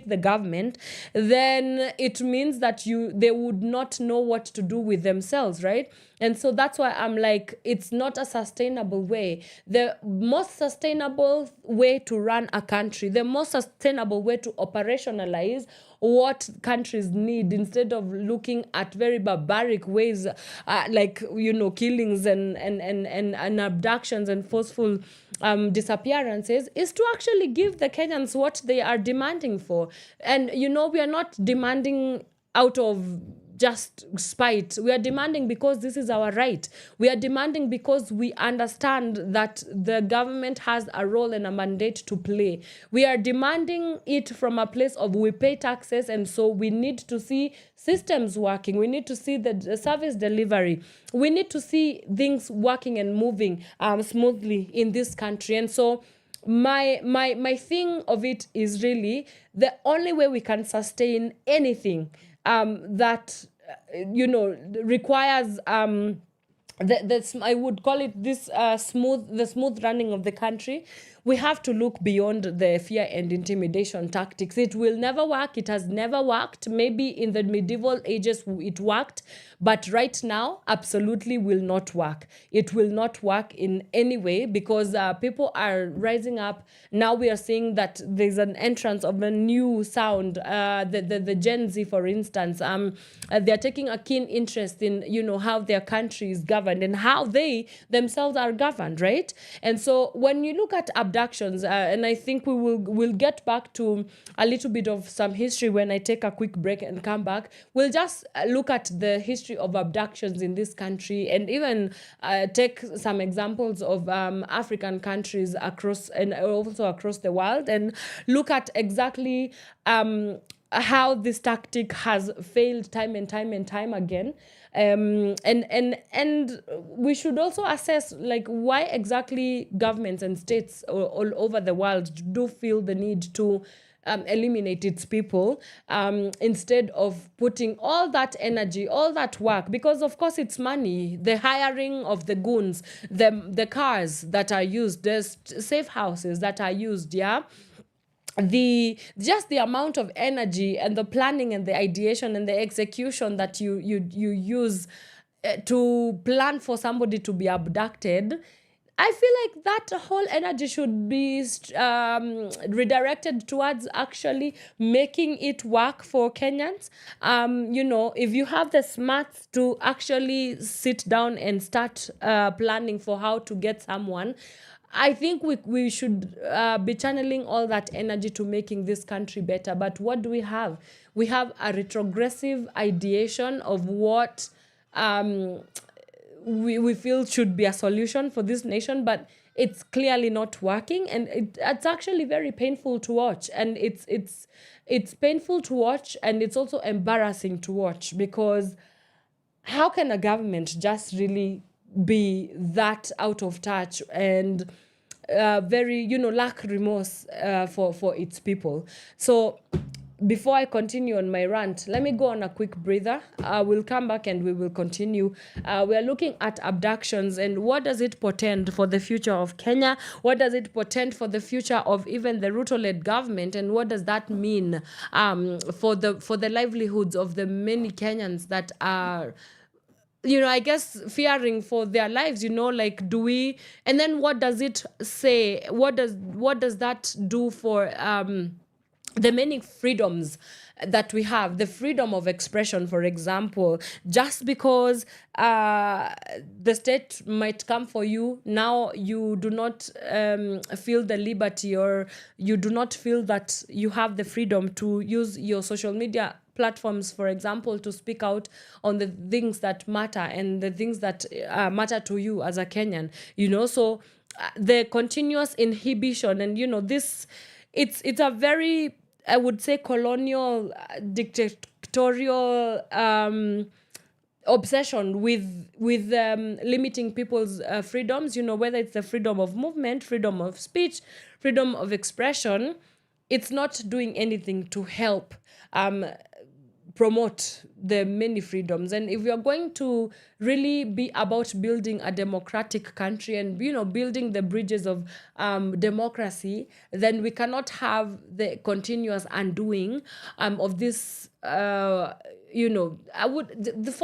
the government, then it means that they would not know what to do with themselves, right? And so that's why I'm like, it's not a sustainable way. The most sustainable way to run a country, the most sustainable way to operationalize what countries need, instead of looking at very barbaric ways, killings and abductions and forceful disappearances, is to actually give the Kenyans what they are demanding for. And we are not demanding out of just spite. We are demanding because this is our right. We are demanding because we understand that the government has a role and a mandate to play. We are demanding it from a place of, we pay taxes, and so we need to see systems working. We need to see the service delivery. We need to see things working and moving smoothly in this country. And so my thing of it is really the only way we can sustain anything that requires I would call it the smooth running of the country. we have to look beyond the fear and intimidation tactics. It will never work. It has never worked. Maybe in the medieval ages it worked, but right now absolutely will not work. It will not work in any way because people are rising up. Now we are seeing that there's an entrance of a new sound. The Gen Z, for instance, they're taking a keen interest in, how their country is governed and how they themselves are governed, right? And so when you look at abductions, and I think we'll get back to a little bit of some history when I take a quick break and come back. We'll just look at the history of abductions in this country and even take some examples of African countries across and also across the world and look at exactly how this tactic has failed time and time again. And we should also assess why exactly governments and states all over the world do feel the need to eliminate its people instead of putting all that energy, all that work, because of course it's money, the hiring of the goons, the cars that are used, the safe houses that are used, the amount of energy and the planning and the ideation and the execution that you use to plan for somebody to be abducted. I feel like that whole energy should be redirected towards actually making it work for Kenyans. If you have the smarts to actually sit down and start planning for how to get someone, I think we should be channeling all that energy to making this country better. But what do we have? We have a retrogressive ideation of what we feel should be a solution for this nation, but it's clearly not working, and it's actually very painful to watch. And it's painful to watch, and it's also embarrassing to watch, because how can a government just really be that out of touch and very, lack remorse for its people? So before I continue on my rant, let me go on a quick breather. We'll come back and we will continue. We are looking at abductions and what does it portend for the future of Kenya? What does it portend for the future of even the Ruto-led government? And what does that mean for the livelihoods of the many Kenyans that are, I guess, fearing for their lives, do we, and then what does it say? What does that do for the many freedoms that we have? The freedom of expression, for example, just because the state might come for you, now you do not feel the liberty, or you do not feel that you have the freedom to use your social media platforms, for example, to speak out on the things that matter and the things that matter to you as a Kenyan, so the continuous inhibition and, this, it's a very, I would say, colonial, dictatorial obsession with limiting people's freedoms, whether it's the freedom of movement, freedom of speech, freedom of expression. It's not doing anything to help promote the many freedoms. And if we are going to really be about building a democratic country and, building the bridges of democracy, then we cannot have the continuous undoing of this, for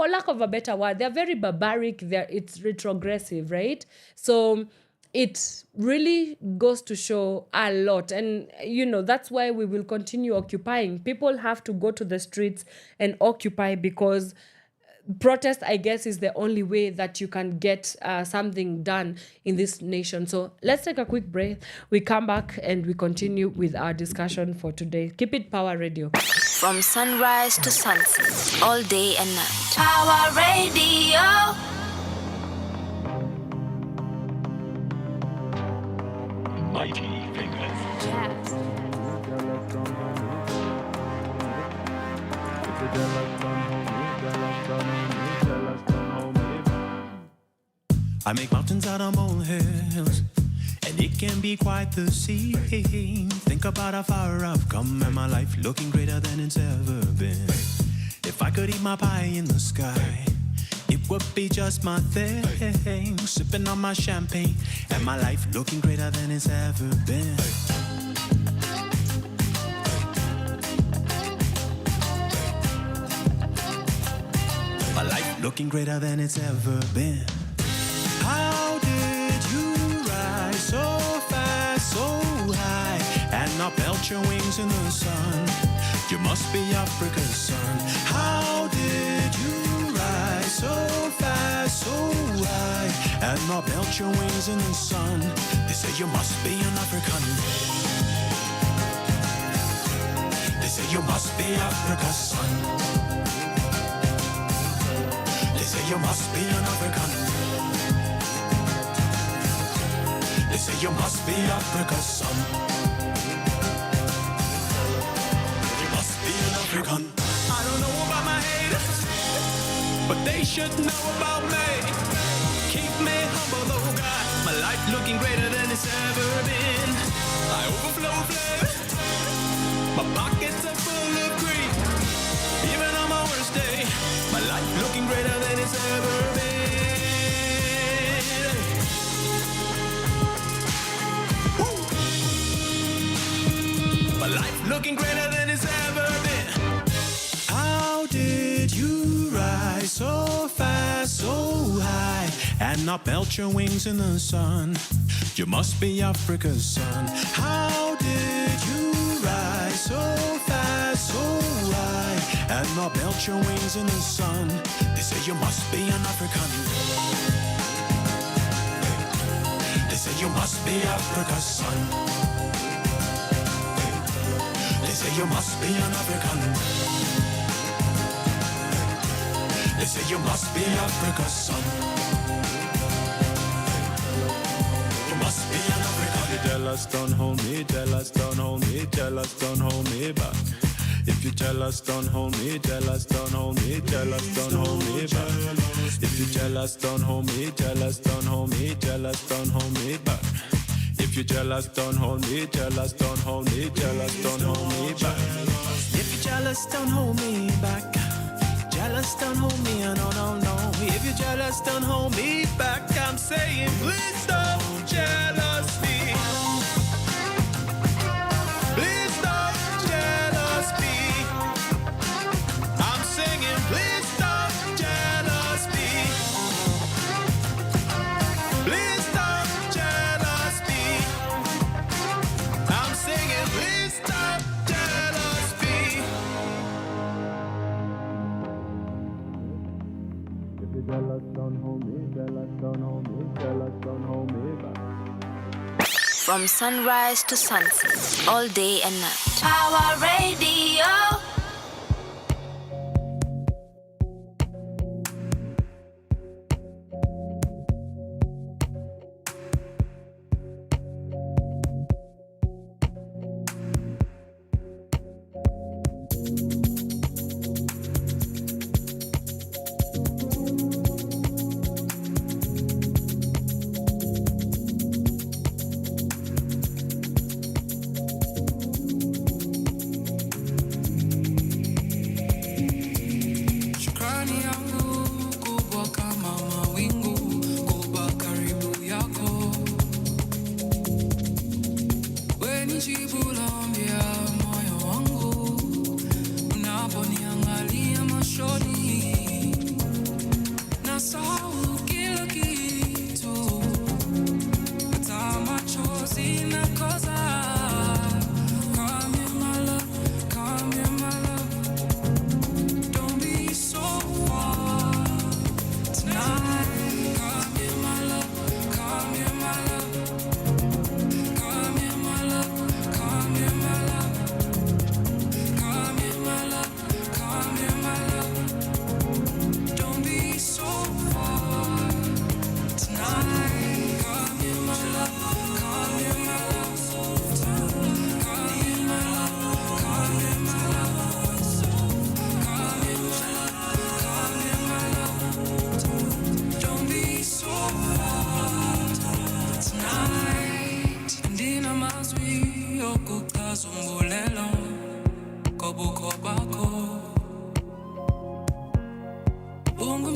lack of a better word, they're very barbaric, it's retrogressive, right? So it really goes to show a lot. And, that's why we will continue occupying. People have to go to the streets and occupy, because protest, I guess, is the only way that you can get something done in this nation. So let's take a quick break. We come back and we continue with our discussion for today. Keep it Power Radio. From sunrise to sunset, all day and night. Power Radio. Mighty fingers. Jazz. I make mountains out of molehills, and it can be quite the scene. Think about how far I've come and my life looking greater than it's ever been. If I could eat my pie in the sky, It would be just my thing, sipping on my champagne, and my life looking greater than it's ever been. My life looking greater than it's ever been. How did you rise so fast, so high, and not melt your wings in the sun? You must be Africa's son. How did you rise so fast, so high, and not melt your wings in the sun? They say you must be an African. They say you must be Africa's son. They say you must be an African. They say you must be Africa's son. You must be an African. I don't know about my haters, but they should know about me. Keep me humble though, God. My life looking greater than it's ever been. I overflow flavor. My pockets are full of greed. Even on my worst day, my life looking greater than it's ever been. Woo! My life looking greater than it's ever been. How did you rise so fast, so high, and not melt your wings in the sun? You must be Africa's son. How did you rise so fast, so high, and not melt your wings in the sun? They say you must be an African. They say you must be Africa's son. They say you must be an African. They say you must be Africa's son. You must be an African. You jealous, don't hold me, jealous, don't hold me, jealous, don't hold me back. If you jealous, don't hold me, jealous, don't hold me, jealous, don't hold me back. If you jealous, don't hold me, jealous, don't hold me, jealous, don't hold me back. If you jealous, don't hold me, jealous, don't hold me, jealous, don't hold me back. If you jealous, don't hold me back. Jealous, don't hold me, no, no, no. If you jealous, don't hold me back. I'm saying, please don't jealous me. Please don't jealous me. I'm singing, please don't jealous me. Please don't jealous me. I'm singing, please stop jealous me. If you jealous, don't hold me, jealous, don't hold me, jealous, don't hold me back. From sunrise to sunset, all day and night. Pawa Radio.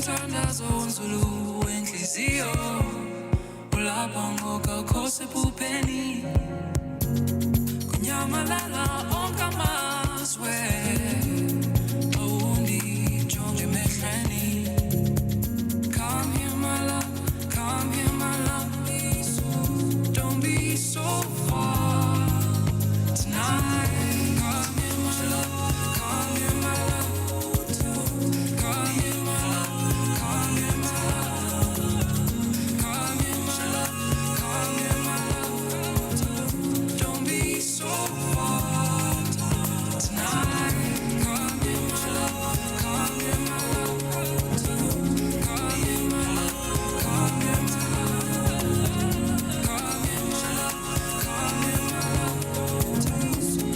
umthandazo onzulu enhliziyo ulapha ngokakho sephupheni kunyamalala onke amazwe awundijonge emehlweni. Come here my love, come here my love, don't be so far tonight. Come here my love, come here my love, come here my love, come here my love, come here my love, come here my love, don't be so far tonight. Come here my love, come here my love, come here my love, come here my love,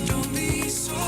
don't be so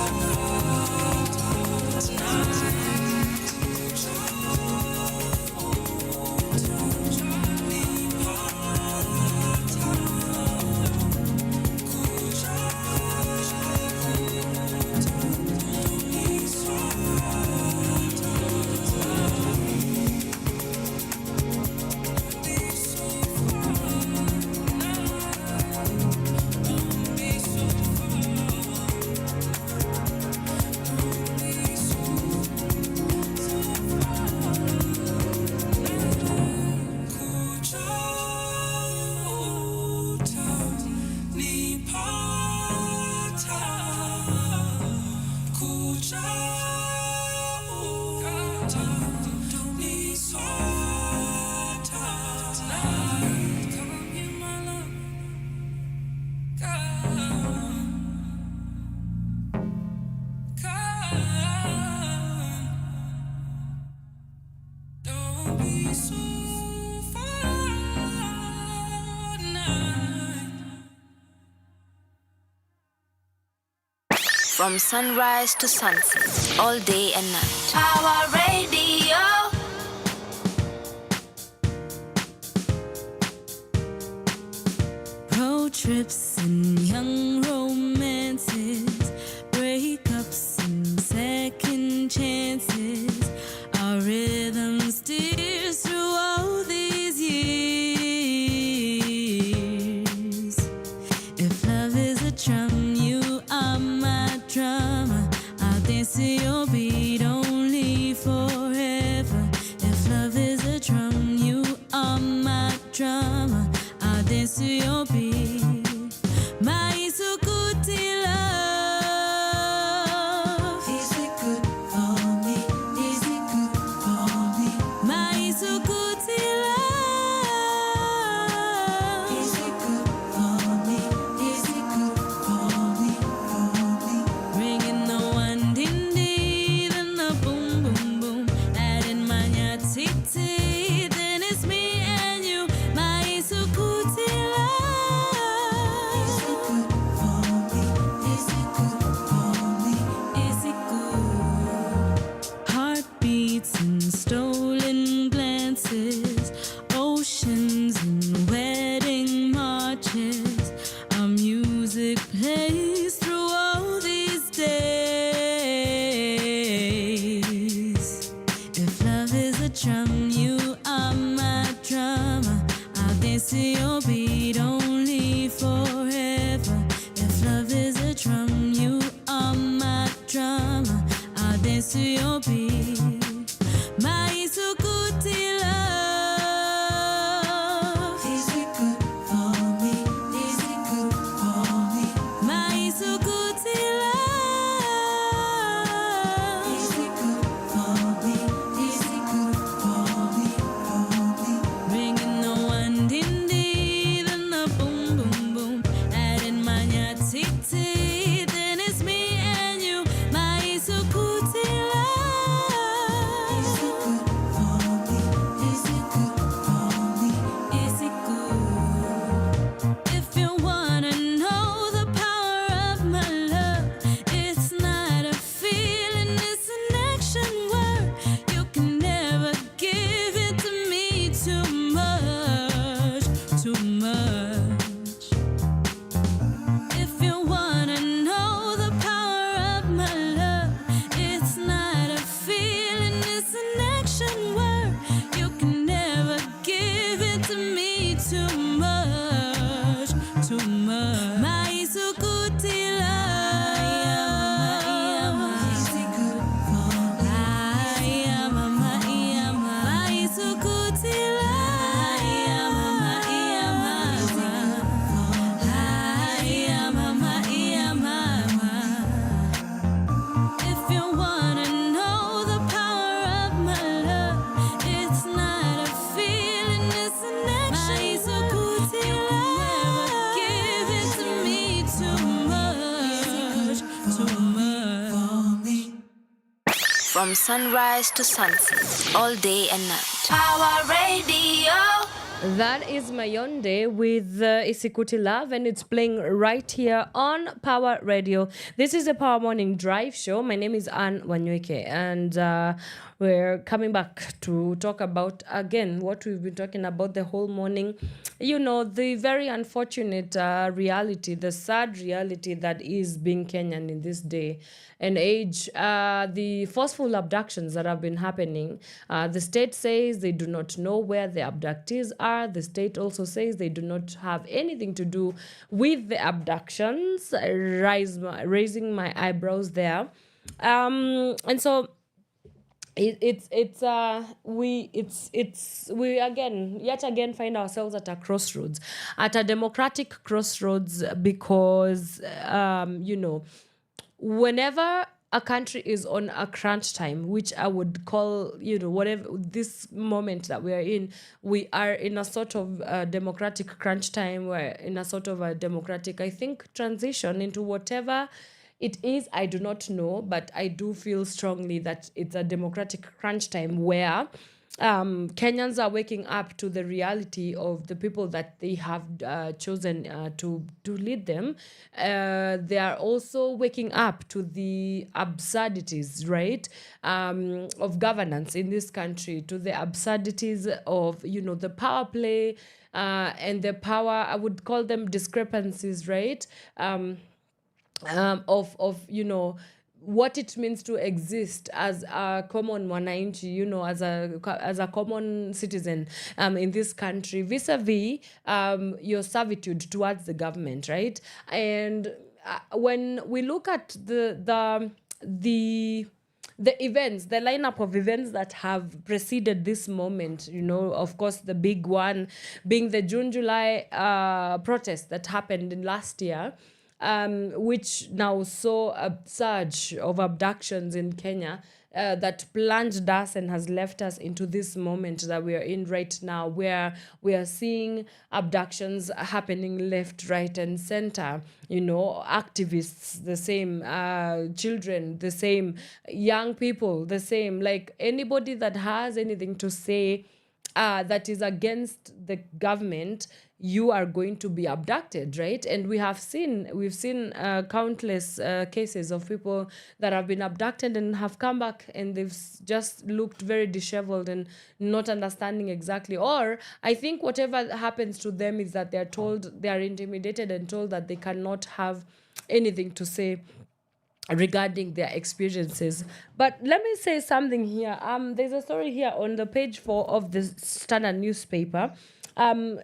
far tonight. From sunrise to sunset, all day and night. Power Radio. Road trips and young romances, breakups and second chances. Our rhythm steers through all these years. If love is a drum, you are my drummer. I'll dance to your beat only forever. If love is a drum, you are my drummer. I'll dance to your beat. My Isukuti love. Is it good for me? Is it good for me? My Isukuti love. Is it good for me? Is it good for me? For me? Ringing the one din din, From sunrise to sunset, all day and night. Power Radio. That is Mayonde with Isikuti Love, and it's playing right here on Power Radio. This is the Power Morning Drive Show. My name is Wanyoike, and we're coming back to talk about, again, what we've been talking about the whole morning. You know, the very unfortunate reality, the sad reality that is being Kenyan in this day and age, the forceful abductions that have been happening. The state says they do not know where the abductees are. The state also says they do not have anything to do with the abductions, raising my eyebrows there. And so we yet again find ourselves at a crossroads, at a democratic crossroads, because whenever a country is on a crunch time, which I would call, whatever this moment that we are in a sort of democratic crunch time. We're in a sort of a democratic, I think, transition into whatever it is. I do not know, but I do feel strongly that it's a democratic crunch time where Kenyans are waking up to the reality of the people that they have chosen to lead them. They are also waking up to the absurdities, right, of governance in this country, to the absurdities of, the power play and the power, I would call them discrepancies, right, of what it means to exist as a common wananchi, as a common citizen in this country, vis-a-vis your servitude towards the government, right? And when we look at the events, the lineup of events that have preceded this moment, of course, the big one being the June-July protest that happened in last year, which now saw a surge of abductions in Kenya that plunged us and has left us into this moment that we are in right now, where we are seeing abductions happening left, right, and center. Activists, the same, children, the same, young people, the same. Like anybody that has anything to say that is against the government, you are going to be abducted, right? And we've seen countless cases of people that have been abducted and have come back and they've just looked very disheveled and not understanding exactly. Or I think whatever happens to them is that they are intimidated and told that they cannot have anything to say regarding their experiences. But let me say something here. There's a story here on the page 4 of the Standard newspaper. When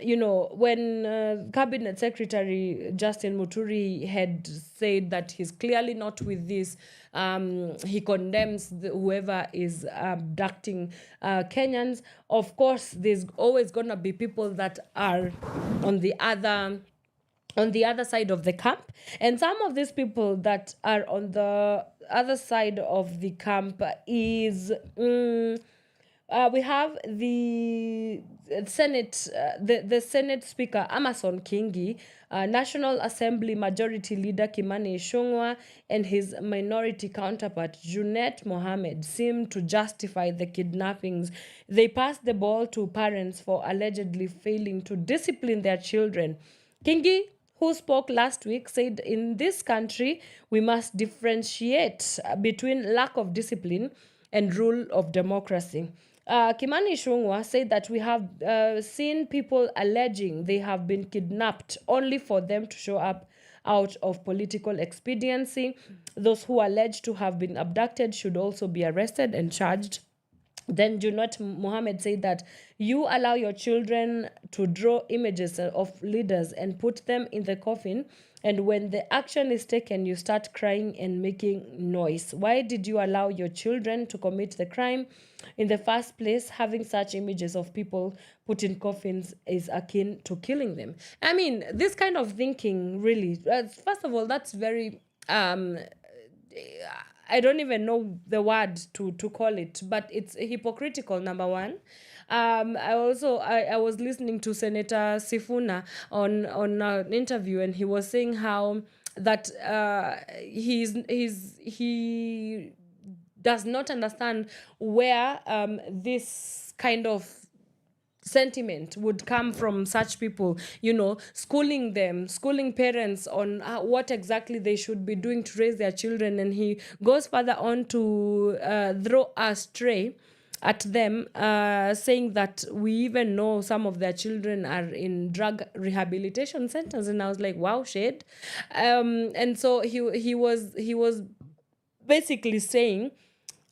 Cabinet Secretary Justin Muturi had said that he's clearly not with this, he condemns whoever is abducting Kenyans. Of course, there's always going to be people that are on the other side of the camp. And some of these people that are on the other side of the camp is... we have the Senate, the Senate Speaker, Amason Kingi, National Assembly Majority Leader Kimani Ichung'wah, and his minority counterpart, Junet Mohammed, seem to justify the kidnappings. They passed the ball to parents for allegedly failing to discipline their children. Kingi, who spoke last week, said in this country, we must differentiate between lack of discipline and rule of democracy. Kimani Ichung'wah said that we have seen people alleging they have been kidnapped only for them to show up out of political expediency. Those who are alleged to have been abducted should also be arrested and charged. Then Junet Mohammed said that you allow your children to draw images of leaders and put them in the coffin, and when the action is taken, you start crying and making noise. Why did you allow your children to commit the crime in the first place? Having such images of people put in coffins is akin to killing them. I mean, this kind of thinking really, first of all, that's very... I don't even know the word to call it, but it's hypocritical, number one. I was listening to Senator Sifuna on an interview, and he was saying how that he does not understand where this kind of sentiment would come from such people, schooling parents on what exactly they should be doing to raise their children. And he goes further on to throw a stray at them, saying that we even know some of their children are in drug rehabilitation centers. And I was like, wow, shade. And so he was basically saying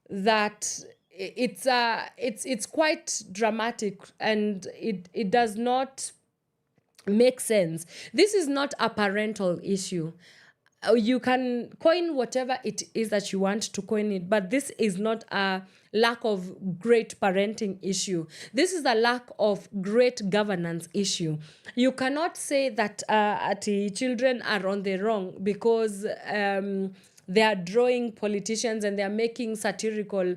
that it's quite dramatic, and it does not make sense. This is not a parental issue. You can coin whatever it is that you want to coin it, but this is not a lack of great parenting issue. This is a lack of great governance issue. You cannot say that children are on the wrong because they are drawing politicians and they are making satirical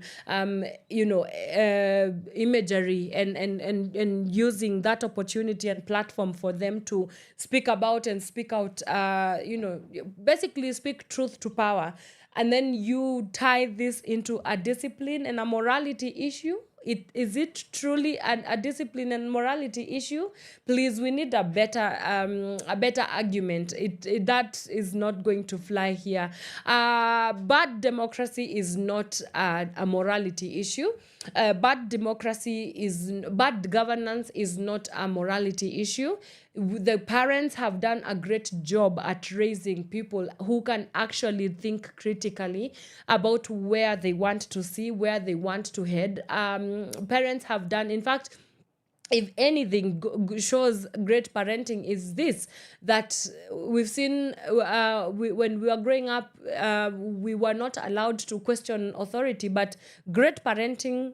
imagery and using that opportunity and platform for them to speak about and speak out, basically speak truth to power. And then you tie this into a discipline and a morality issue. Is it truly a discipline and morality issue? Please, we need a better argument. That is not going to fly here. Bad democracy is not a morality issue. Bad governance is not a morality issue. The parents have done a great job at raising people who can actually think critically about where they want to see, where they want to head. Parents have done, in fact, if anything shows great parenting is this, that we've seen when we were growing up, we were not allowed to question authority, but great parenting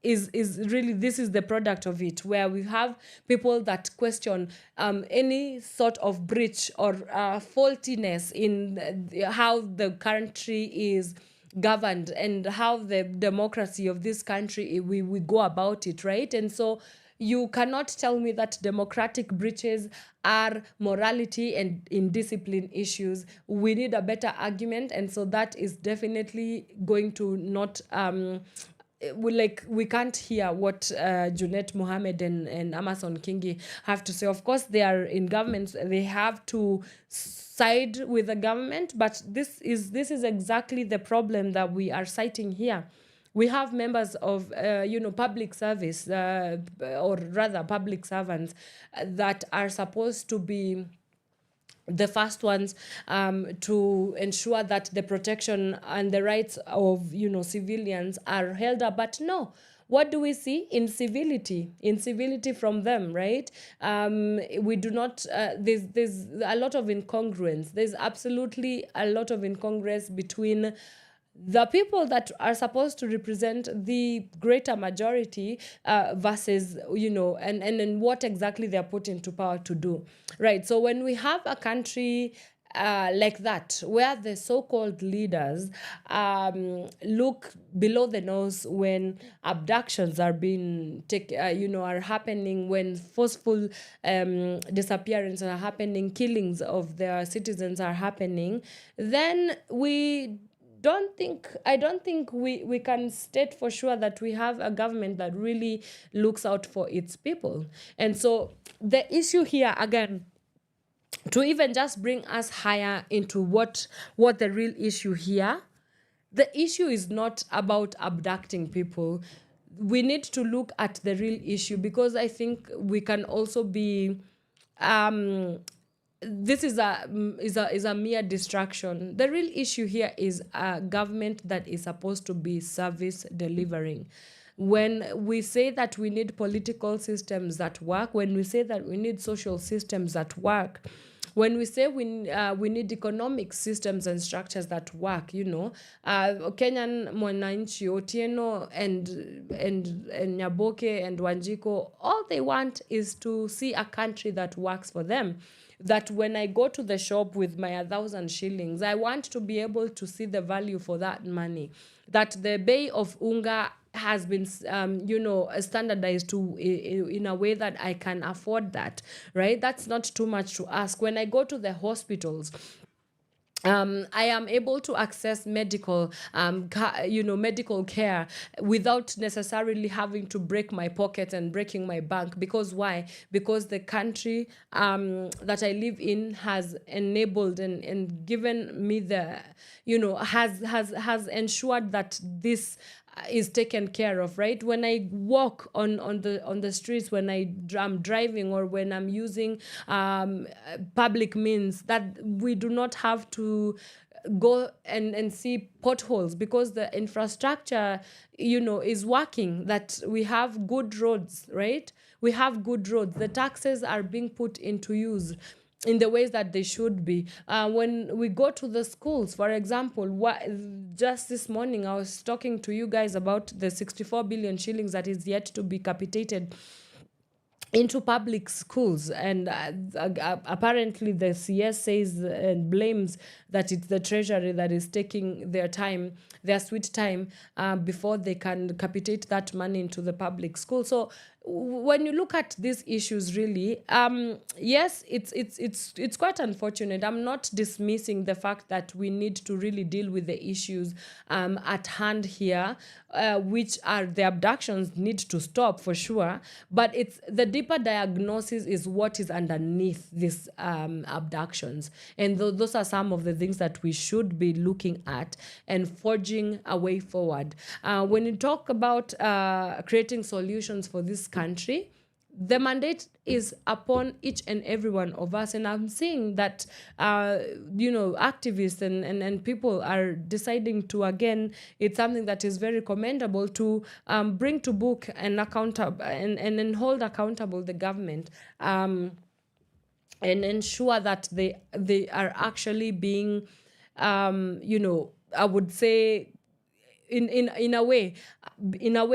is really, this is the product of it, where we have people that question any sort of breach or faultiness in how the country is governed and how the democracy of this country, we go about it, right? And so you cannot tell me that democratic breaches are morality and indiscipline issues. We need a better argument, and so that is definitely going to not we can't hear what Junet Mohammed and Amason Kingi have to say. Of course, they are in government; they have to side with the government. But this is exactly the problem that we are citing here. We have members of public service, or rather public servants, that are supposed to be the first ones to ensure that the protection and the rights of civilians are held up. But no, what do we see? Incivility from them, right? We do not, there's a lot of incongruence. There's absolutely a lot of incongruence between the people that are supposed to represent the greater majority versus, and what exactly they're put into power to do, right? So when we have a country like that, where the so-called leaders look below the nose when abductions are being are happening, when forceful disappearances are happening, killings of their citizens are happening, then I don't think we can state for sure that we have a government that really looks out for its people. And so the issue here, again, to even just bring us higher into what the real issue here, the issue is not about abducting people. We need to look at the real issue, because I think we can also be this is a mere distraction. The real issue here is a government that is supposed to be service delivering. When we say that we need political systems that work, when we say that we need social systems that work, when we say we need economic systems and structures that work, Kenyan Mwananchi, Otieno and Nyaboke and Wanjiko, all they want is to see a country that works for them. That when I go to the shop with my 1,000 shillings, I want to be able to see the value for that money. That the bay of unga has been, standardized to in a way that I can afford that, right? That's not too much to ask. When I go to the hospitals, I am able to access medical, medical care without necessarily having to break my pocket and breaking my bank. Because why? Because the country that I live in has enabled and given me the, has ensured that this is taken care of, right? When I walk on the streets, when I'm driving, or when I'm using public means, that we do not have to go and see potholes, because the infrastructure, is working, that we have good roads, right? We have good roads. The taxes are being put into use in the ways that they should be. When we go to the schools, for example, just this morning I was talking to you guys about the 64 billion shillings that is yet to be capitated into public schools, and apparently the CS says and blames that it's the treasury that is taking their sweet time, before they can capitate that money into the public school. So when you look at these issues, really, yes, it's quite unfortunate. I'm not dismissing the fact that we need to really deal with the issues at hand here, which are the abductions need to stop for sure. But it's the deeper diagnosis is what is underneath these abductions, and those are some of the things that we should be looking at and forging a way forward. When you talk about creating solutions for this country, the mandate is upon each and every one of us. And I'm seeing that, activists and people are deciding to, again, it's something that is very commendable, to bring to book and and hold accountable the government, and ensure that they are actually being, I would say, in a way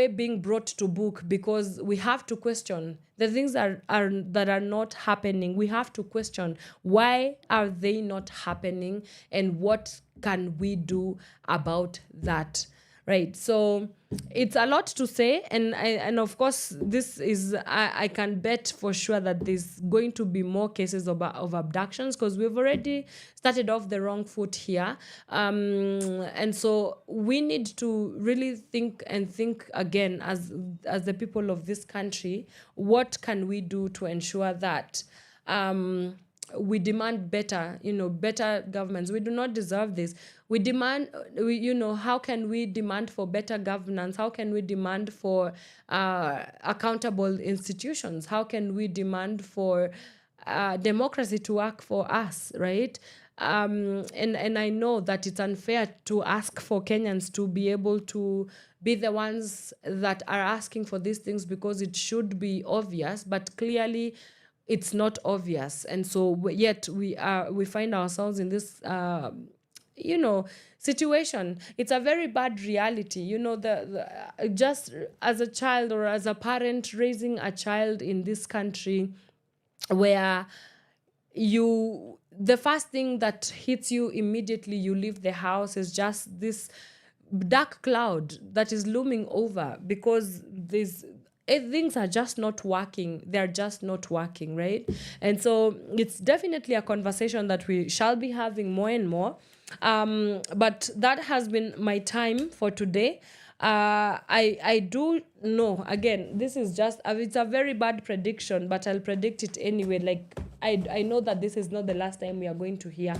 being brought to book, because we have to question the things that are not happening. We have to question, why are they not happening, and what can we do about that, right? So it's a lot to say, and of course this is, I can bet for sure that there's going to be more cases of abductions, because we've already started off the wrong foot here, and so we need to really think again as the people of this country. What can we do to ensure that we demand better governments? We do not deserve this. We demand, how can we demand for better governance? How can we demand for accountable institutions? How can we demand for democracy to work for us, right? And I know that it's unfair to ask for Kenyans to be able to be the ones that are asking for these things, because it should be obvious, but clearly it's not obvious. And so yet we find ourselves in this situation. It's a very bad reality. Just as a child, or as a parent raising a child in this country, where the first thing that hits you immediately you leave the house is just this dark cloud that is looming over, because things are just not working. They're just not working, right? And so it's definitely a conversation that we shall be having more and more. But that has been my time for today. I do know, again, this is just, it's a very bad prediction, but I'll predict it anyway. Like, I know that this is not the last time we are going to hear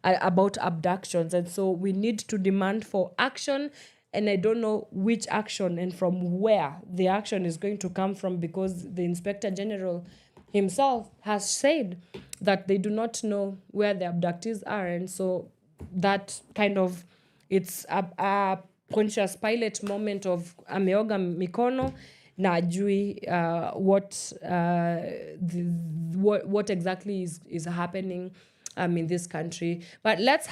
about abductions. And so we need to demand for action. And I don't know which action and from where the action is going to come from, because the Inspector General himself has said that they do not know where the abductees are. And so that kind of, it's a conscious pilot moment of ameoga mikono na ajui what exactly is happening in this country. But let's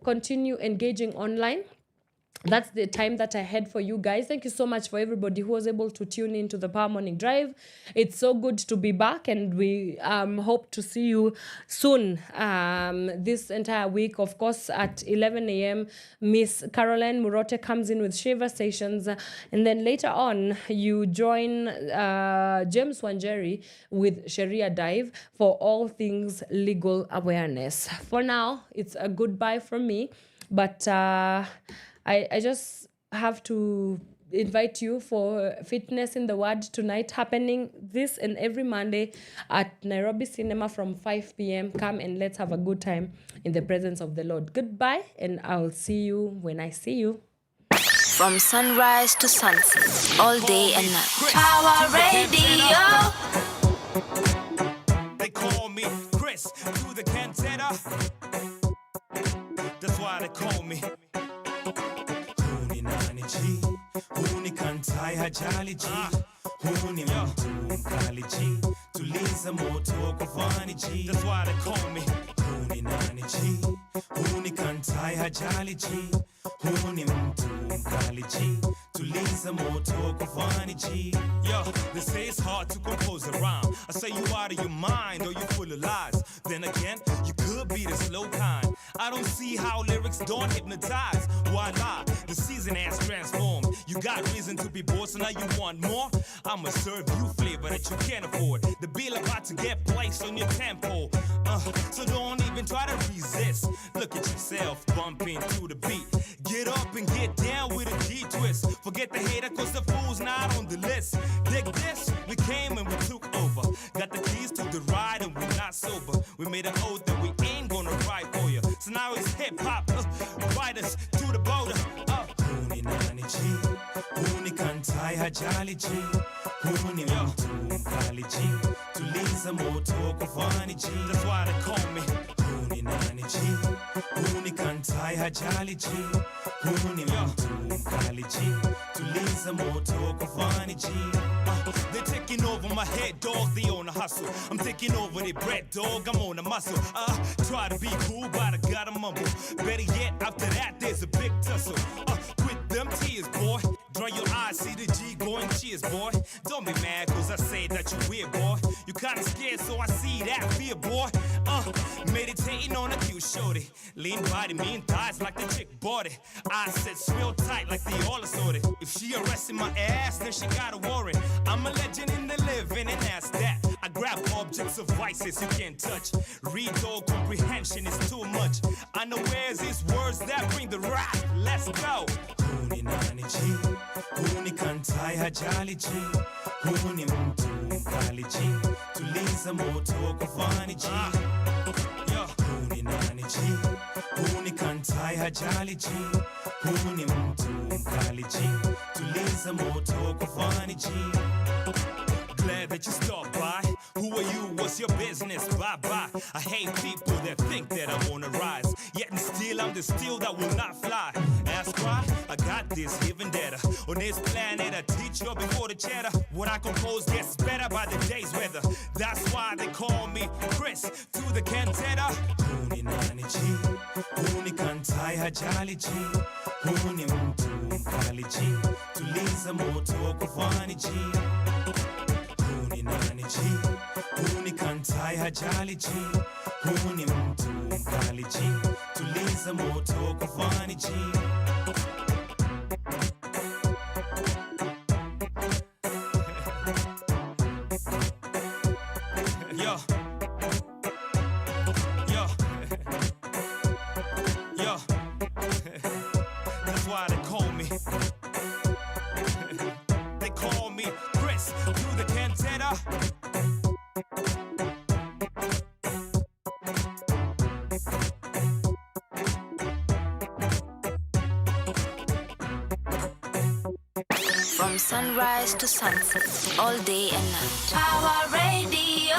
continue engaging online. that's the time that I had for you guys. Thank you so much for everybody who was able to tune into the Power Morning Drive. It's so good to be back, and we hope to see you soon. This entire week, of course, at 11 a.m., Miss Caroline Murote comes in with Shiva Stations, and then later on, you join James Wanyoike with Sharia Dive for all things legal awareness. For now, it's a goodbye from me, but I just have to invite you for Fitness in the Word tonight, happening this and every Monday at Nairobi Cinema from 5 p.m. Come and let's have a good time in the presence of the Lord. Goodbye, and I'll see you when I see you. From sunrise to sunset, all day and night. Power Radio. They call me Chris to the cantata. That's why they call me. Huni nani ji, huni kantai hajali ji, huni mtu mkali ji, tuliza moto kufani ji. That's why they call me. Huni nani ji, huni kantai hajali ji, huni mtu mkali ji, tuliza moto kufani ji. Yo, they say it's hard to compose a rhyme. I say you out of your mind or you full of lies. Then again, you could be the slow kind. I don't see how lyrics don't hypnotize. Why lie? The season has transformed. You got reason to be bored, so now you want more? I'ma serve you flavor that you can't afford. The bill about to get placed on your tempo. So don't even try to resist. Look at yourself bumping to the beat. Get up and get down with a G-twist. Forget the hater, cause the fool's not on the list. Dig this, we came and we took over. Got the keys to the ride and we're not sober. We made an oath that we ain't gonna ride for you. So now it's hip-hop, ride us to the border. Huni nani ji, huni kantai hajali ji, huni mtu mkali ji, tuliza moto kufani ji. That's why they call me. Huni nani ji, huni kantai hajali ji, huni mtu mkali ji, tuliza moto kufani ji. They're taking over my head, dog, they on a hustle. I'm taking over their bread, dog, I'm on a muscle. Try to be cool, but I gotta mumble. Better yet, after that, there's a big tussle. Quit them tears, boy. Dry your eyes, see the G going cheers, boy. Don't be mad, cause I say that you weird, boy. You kinda scared, so I see that fear, boy. Meditating on a cute shorty. Lean body, mean thighs like the chick bought it. I said real tight like they all assorted. If she arrested my ass, then she got a warrant. I'm a legend in the living, and that's that. I grab objects of vices you can't touch. Read all comprehension is too much. Unawares is words that bring the wrath. Let's go. Huni nani ji, huni kantai hajali ji, huni mtu mkali ji, tuliza moto kufani ji. Huni nani ji, huni kantai hajali ji, huni mtu mkali ji, tuliza moto kufani ji. Glad that you stopped by. Who are you? What's your business? Bye bye. I hate people that think that I wanna rise. Yet and still I'm the steel that will not fly. Ask why? I got this even better. On this planet I teach you before the chatter. What I compose gets better by the day's weather. That's why they call me Chris to the cantata. Huni nani ji, huni kantai hajali ji, huni mtu mkali ji, tuliza moto kufani ji. Huni nani ji, huni kantai hajali ji, huni mtu mkali ji, tuliza moto kufani ji. Yo, yo, yo. That's why they call me. They call me Chris through the cantata. From sunrise to sunset, all day and night. Power Radio.